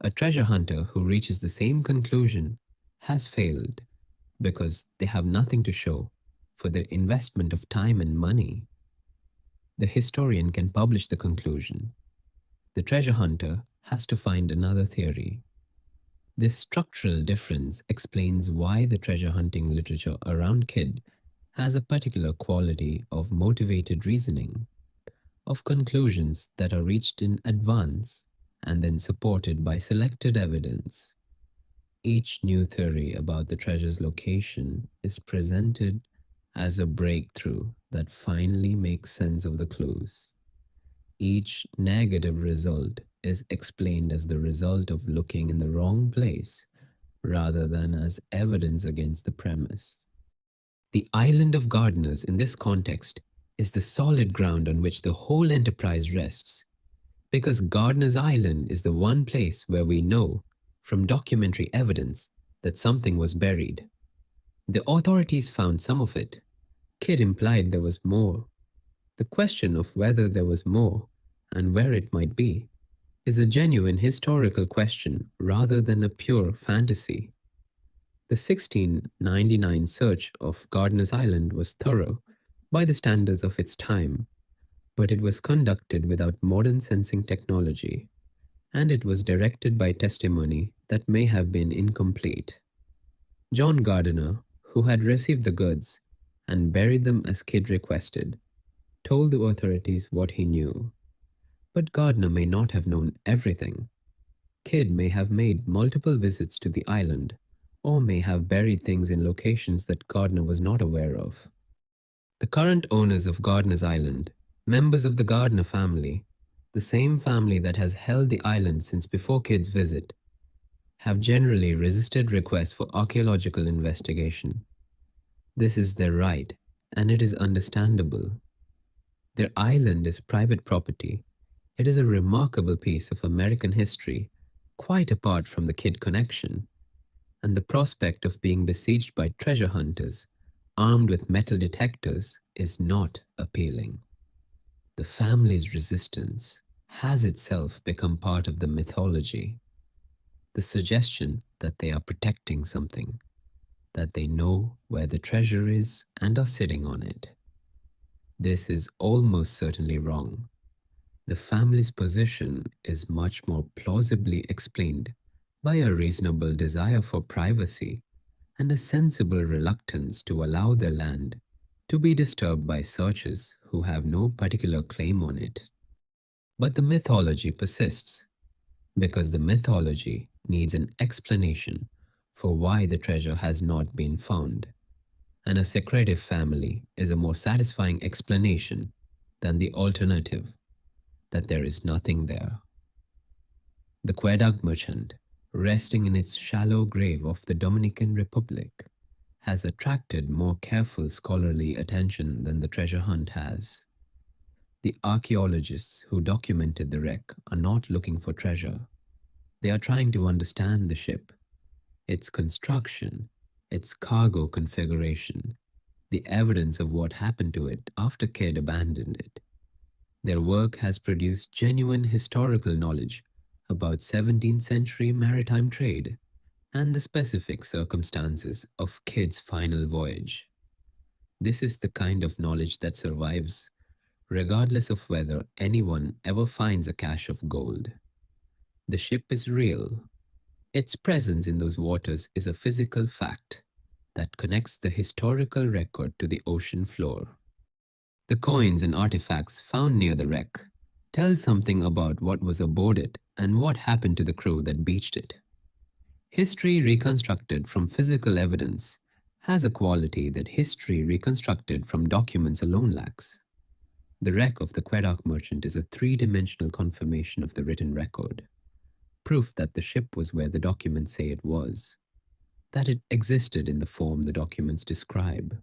Speaker 1: A treasure hunter who reaches the same conclusion has failed because they have nothing to show for their investment of time and money. The historian can publish the conclusion. The treasure hunter has to find another theory. This structural difference explains why the treasure hunting literature around Kidd has a particular quality of motivated reasoning, of conclusions that are reached in advance and then supported by selected evidence. Each new theory about the treasure's location is presented as a breakthrough that finally makes sense of the clues. Each negative result is explained as the result of looking in the wrong place rather than as evidence against the premise. The island of gardeners in this context is the solid ground on which the whole enterprise rests, because Gardener's Island is the one place where we know, from documentary evidence, that something was buried. The authorities found some of it. Kidd implied there was more. The question of whether there was more and where it might be is a genuine historical question rather than a pure fantasy. The 1699 search of Gardener's Island was thorough by the standards of its time, but it was conducted without modern sensing technology, and it was directed by testimony that may have been incomplete. John Gardiner, who had received the goods and buried them as Kidd requested, told the authorities what he knew. But Gardiner may not have known everything. Kidd may have made multiple visits to the island, or may have buried things in locations that Gardiner was not aware of. The current owners of Gardiner's Island, members of the Gardiner family, the same family that has held the island since before Kidd's visit, have generally resisted requests for archaeological investigation. This is their right, and it is understandable. Their island is private property. It is a remarkable piece of American history, quite apart from the Kidd connection, and the prospect of being besieged by treasure hunters armed with metal detectors is not appealing. The family's resistance has itself become part of the mythology, the suggestion that they are protecting something, that they know where the treasure is and are sitting on it. This is almost certainly wrong. The family's position is much more plausibly explained by a reasonable desire for privacy and a sensible reluctance to allow their land to be disturbed by searchers who have no particular claim on it. But the mythology persists, because the mythology needs an explanation for why the treasure has not been found, and a secretive family is a more satisfying explanation than the alternative that there is nothing there. The Quedagh merchant, resting in its shallow grave of the Dominican Republic, has attracted more careful scholarly attention than the treasure hunt has. The archaeologists who documented the wreck are not looking for treasure. They are trying to understand the ship, its construction, its cargo configuration, the evidence of what happened to it after Kidd abandoned it. Their work has produced genuine historical knowledge about 17th century maritime trade and the specific circumstances of Kidd's final voyage. This is the kind of knowledge that survives, regardless of whether anyone ever finds a cache of gold. The ship is real. Its presence in those waters is a physical fact that connects the historical record to the ocean floor. The coins and artifacts found near the wreck tell something about what was aboard it and what happened to the crew that beached it. History reconstructed from physical evidence has a quality that history reconstructed from documents alone lacks. The wreck of the Quedagh merchant is a three-dimensional confirmation of the written record, proof that the ship was where the documents say it was, that it existed in the form the documents describe.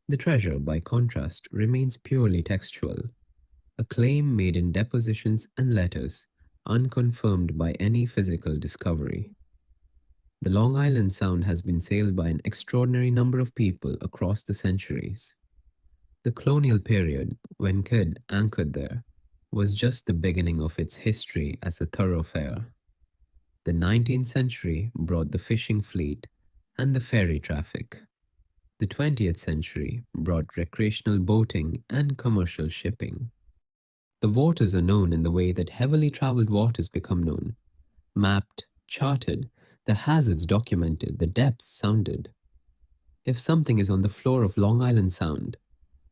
Speaker 1: The treasure, by contrast, remains purely textual, a claim made in depositions and letters, unconfirmed by any physical discovery. The Long Island Sound has been sailed by an extraordinary number of people across the centuries. The colonial period, when Kidd anchored there, was just the beginning of its history as a thoroughfare. The 19th century brought the fishing fleet and the ferry traffic. The 20th century brought recreational boating and commercial shipping. The waters are known in the way that heavily traveled waters become known, mapped, charted, the hazards documented, the depths sounded. If something is on the floor of Long Island Sound,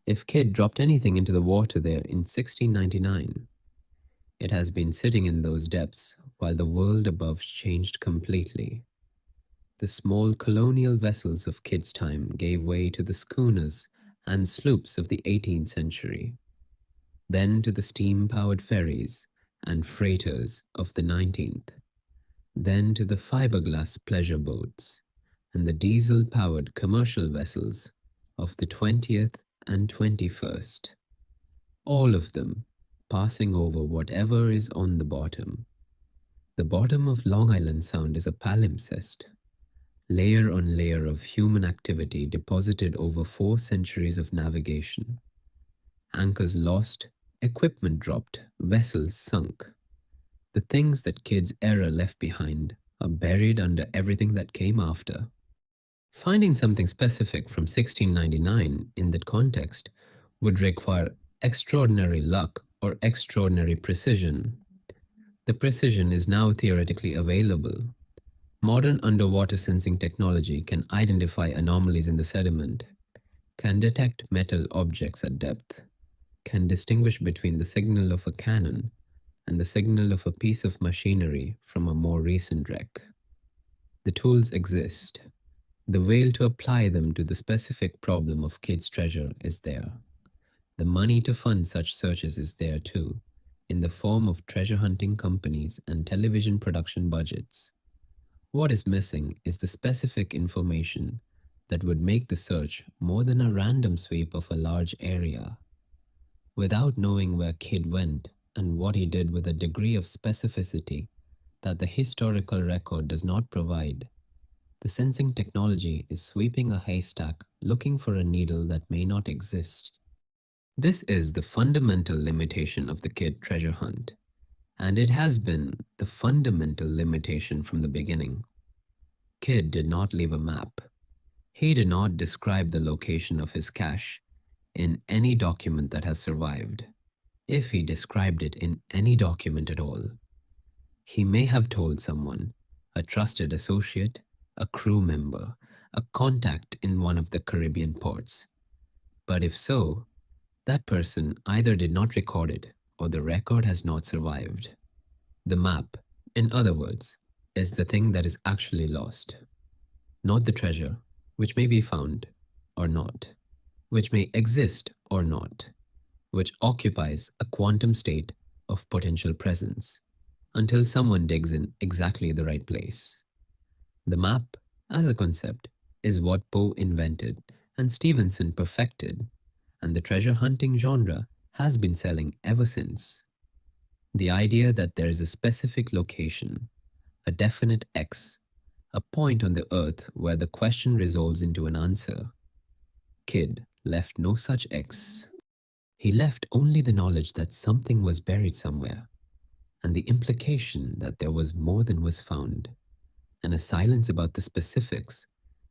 Speaker 1: if Kidd dropped anything into the water there in 1699, it has been sitting in those depths while the world above changed completely. The small colonial vessels of Kidd's time gave way to the schooners and sloops of the 18th century, then to the steam-powered ferries and freighters of the 19th, then to the fiberglass pleasure boats and the diesel-powered commercial vessels of the 20th and 21st, all of them passing over whatever is on the bottom. The bottom of Long Island Sound is a palimpsest, layer on layer of human activity deposited over 4 centuries of navigation. Anchors lost, equipment dropped, vessels sunk. The things that Kidd's era left behind are buried under everything that came after. Finding something specific from 1699 in that context would require extraordinary luck or extraordinary precision. The precision is now theoretically available. Modern underwater sensing technology can identify anomalies in the sediment, can detect metal objects at depth, can distinguish between the signal of a cannon and the signal of a piece of machinery from a more recent wreck. The tools exist. The will to apply them to the specific problem of Kidd's treasure is there. The money to fund such searches is there too, in the form of treasure hunting companies and television production budgets. What is missing is the specific information that would make the search more than a random sweep of a large area. Without knowing where Kidd went and what he did with a degree of specificity that the historical record does not provide, the sensing technology is sweeping a haystack looking for a needle that may not exist. This is the fundamental limitation of the Kidd treasure hunt, and it has been the fundamental limitation from the beginning. Kidd did not leave a map. He did not describe the location of his cache in any document that has survived. If he described it in any document at all, he may have told someone, a trusted associate, a crew member, a contact in one of the Caribbean ports. But if so, that person either did not record it or the record has not survived. The map, in other words, is the thing that is actually lost, not the treasure, which may be found or not, which may exist or not, which occupies a quantum state of potential presence until someone digs in exactly the right place. The map, as a concept, is what Poe invented and Stevenson perfected, and the treasure hunting genre has been selling ever since. The idea that there is a specific location, a definite X, a point on the earth where the question resolves into an answer. Kidd left no such X. He left only the knowledge that something was buried somewhere, and the implication that there was more than was found, and a silence about the specifics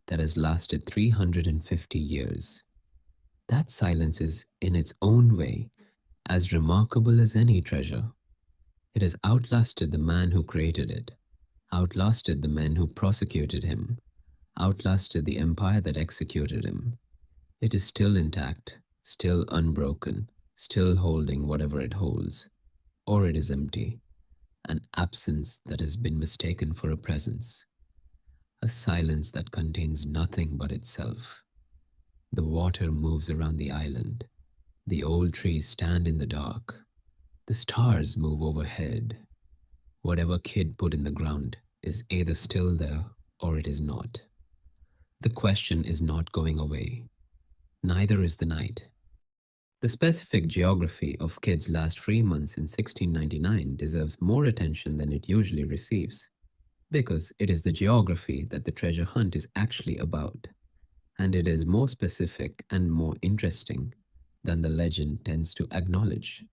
Speaker 1: that has lasted 350 years. That silence is, in its own way, as remarkable as any treasure. It has outlasted the man who created it, outlasted the men who prosecuted him, outlasted the empire that executed him. It is still intact, still unbroken, still holding whatever it holds, or it is empty, an absence that has been mistaken for a presence, a silence that contains nothing but itself. The water moves around the island. The old trees stand in the dark. The stars move overhead. Whatever Kid put in the ground is either still there or it is not. The question is not going away. Neither is the night. The specific geography of Kid's last 3 months in 1699 deserves more attention than it usually receives, because it is the geography that the treasure hunt is actually about, and it is more specific and more interesting than the legend tends to acknowledge.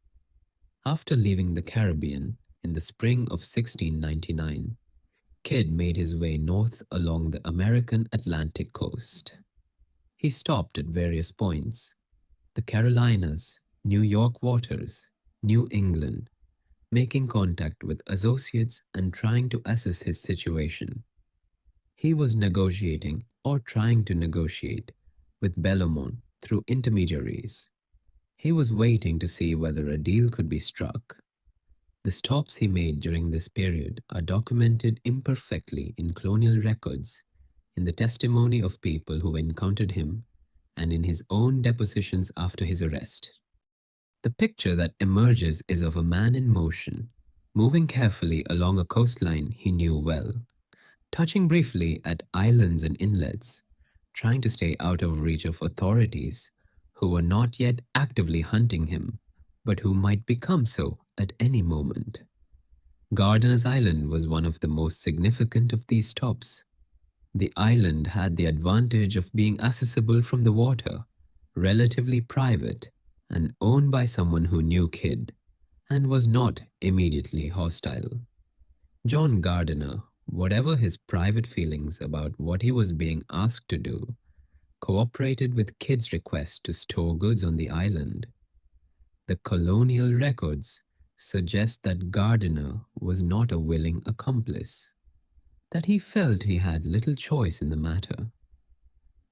Speaker 1: After leaving the Caribbean in the spring of 1699, Kidd made his way north along the American Atlantic coast. He stopped at various points: the Carolinas, New York waters, New England, making contact with associates and trying to assess his situation. He was negotiating or trying to negotiate with Bellomont through intermediaries. He was waiting to see whether a deal could be struck. The stops he made during this period are documented imperfectly in colonial records, in the testimony of people who encountered him, and in his own depositions after his arrest. The picture that emerges is of a man in motion, moving carefully along a coastline he knew well, touching briefly at islands and inlets, trying to stay out of reach of authorities who were not yet actively hunting him, but who might become so at any moment. Gardiner's Island was one of the most significant of these stops. The island had the advantage of being accessible from the water, relatively private, and owned by someone who knew Kidd, and was not immediately hostile. John Gardiner, whatever his private feelings about what he was being asked to do, cooperated with Kidd's request to store goods on the island. The colonial records suggest that Gardiner was not a willing accomplice, that he felt he had little choice in the matter,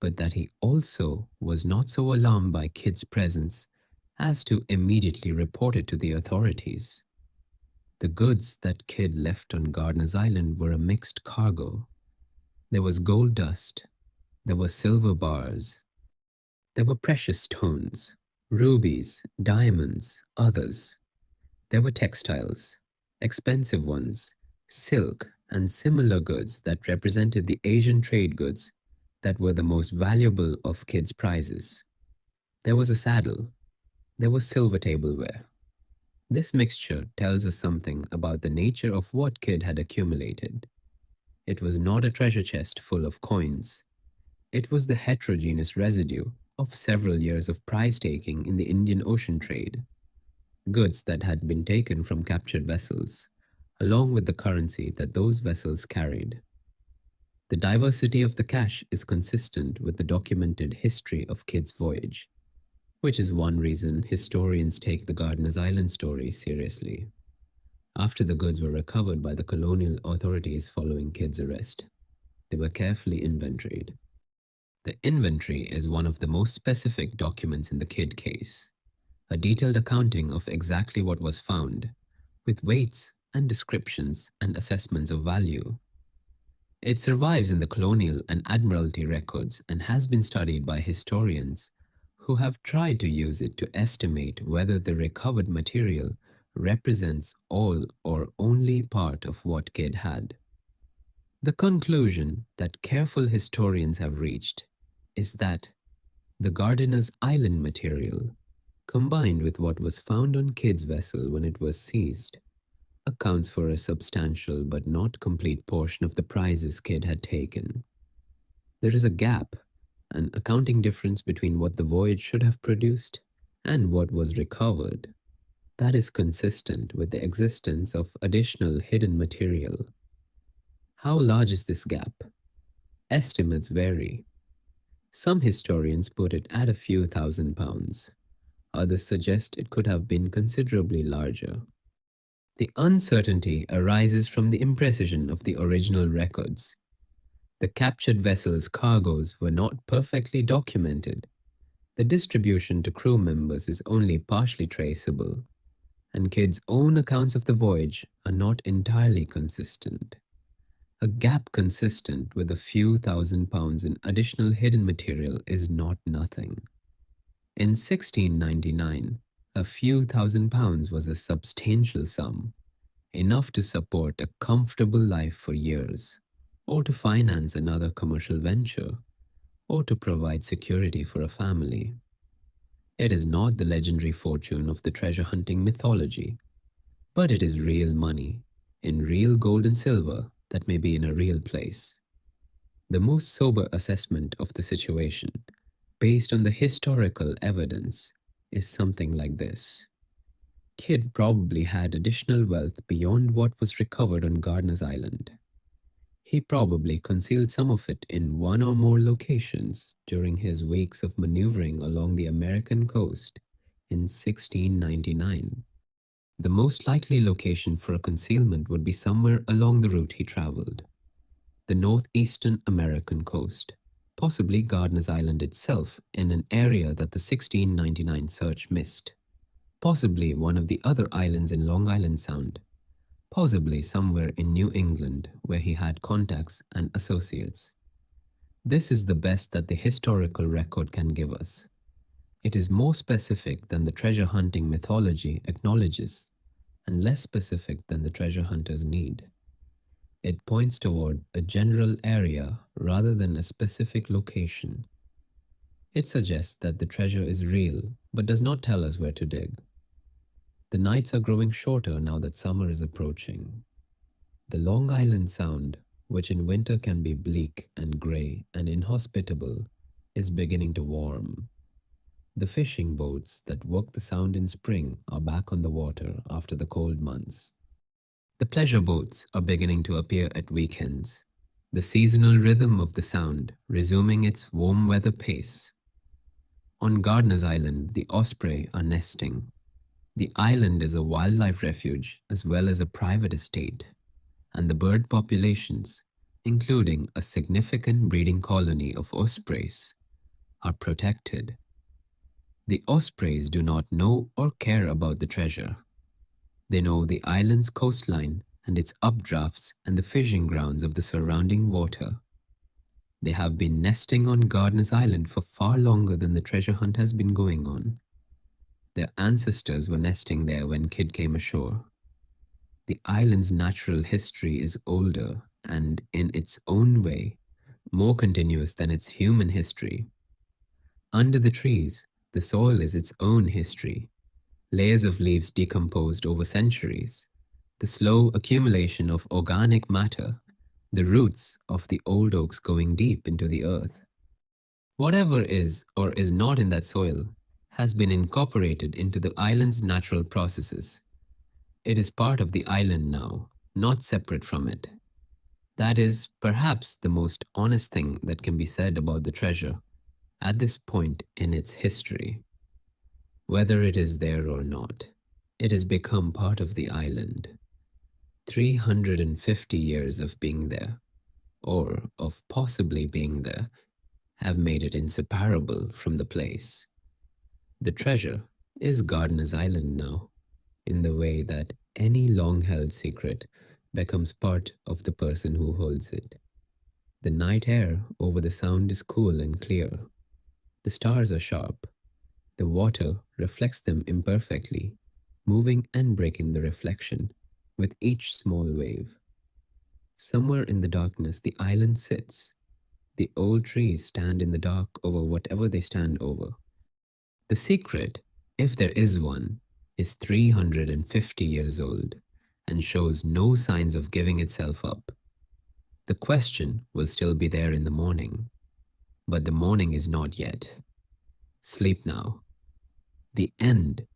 Speaker 1: but that he also was not so alarmed by Kidd's presence as to immediately report it to the authorities. The goods that Kidd left on Gardiner's Island were a mixed cargo. There was gold dust, there were silver bars, there were precious stones, rubies, diamonds, others. There were textiles, expensive ones, silk, and similar goods that represented the Asian trade goods that were the most valuable of Kidd's prizes. There was a saddle. There was silver tableware. This mixture tells us something about the nature of what Kidd had accumulated. It was not a treasure chest full of coins. It was the heterogeneous residue of several years of prize-taking in the Indian Ocean trade. Goods that had been taken from captured vessels, along with the currency that those vessels carried. The diversity of the cache is consistent with the documented history of Kidd's voyage, which is one reason historians take the Gardiner's Island story seriously. After the goods were recovered by the colonial authorities following Kidd's arrest, they were carefully inventoried. The inventory is one of the most specific documents in the Kidd case, a detailed accounting of exactly what was found, with weights and descriptions and assessments of value. It survives in the colonial and admiralty records and has been studied by historians who have tried to use it to estimate whether the recovered material represents all or only part of what Kidd had. The conclusion that careful historians have reached is that the Gardiner's Island material, combined with what was found on Kidd's vessel when it was seized, accounts for a substantial but not complete portion of the prizes Kidd had taken. There is a gap, an accounting difference between what the voyage should have produced and what was recovered, that is consistent with the existence of additional hidden material. How large is this gap? Estimates vary. Some historians put it at a few £1,000. Others suggest it could have been considerably larger. The uncertainty arises from the imprecision of the original records. The captured vessel's cargoes were not perfectly documented. The distribution to crew members is only partially traceable, and Kidd's own accounts of the voyage are not entirely consistent. A gap consistent with a few £1,000s in additional hidden material is not nothing. In 1699, a few thousand pounds was a substantial sum, enough to support a comfortable life for years, or to finance another commercial venture, or to provide security for a family. It is not the legendary fortune of the treasure hunting mythology, but it is real money, in real gold and silver that may be in a real place. The most sober assessment of the situation, based on the historical evidence, is something like this. Kidd probably had additional wealth beyond what was recovered on Gardiner's Island. He probably concealed some of it in one or more locations during his weeks of maneuvering along the American coast in 1699. The most likely location for a concealment would be somewhere along the route he traveled, the northeastern American coast, possibly Gardiner's Island itself in an area that the 1699 search missed, possibly one of the other islands in Long Island Sound, possibly somewhere in New England where he had contacts and associates. This is the best that the historical record can give us. It is more specific than the treasure hunting mythology acknowledges, and less specific than the treasure hunters need. It points toward a general area rather than a specific location. It suggests that the treasure is real, but does not tell us where to dig. The nights are growing shorter now that summer is approaching. The Long Island Sound, which in winter can be bleak and grey and inhospitable, is beginning to warm. The fishing boats that work the Sound in spring are back on the water after the cold months. The pleasure boats are beginning to appear at weekends, the seasonal rhythm of the Sound resuming its warm weather pace. On Gardiner's Island, the osprey are nesting. The island is a wildlife refuge as well as a private estate, and the bird populations, including a significant breeding colony of ospreys, are protected. The ospreys do not know or care about the treasure. They know the island's coastline and its updrafts and the fishing grounds of the surrounding water. They have been nesting on Gardiner's Island for far longer than the treasure hunt has been going on. Their ancestors were nesting there when Kidd came ashore. The island's natural history is older and, in its own way, more continuous than its human history. Under the trees, the soil is its own history, layers of leaves decomposed over centuries, the slow accumulation of organic matter, the roots of the old oaks going deep into the earth. Whatever is or is not in that soil has been incorporated into the island's natural processes. It is part of the island now, not separate from it. That is perhaps the most honest thing that can be said about the treasure at this point in its history. Whether it is there or not, it has become part of the island. 350 years of being there, or of possibly being there, have made it inseparable from the place. The treasure is Gardiner's Island now, in the way that any long-held secret becomes part of the person who holds it. The night air over the Sound is cool and clear. The stars are sharp. The water reflects them imperfectly, moving and breaking the reflection with each small wave. Somewhere in the darkness the island sits. The old trees stand in the dark over whatever they stand over. The secret, if there is one, is 350 years old and shows no signs of giving itself up. The question will still be there in the morning, but the morning is not yet. Sleep now. The end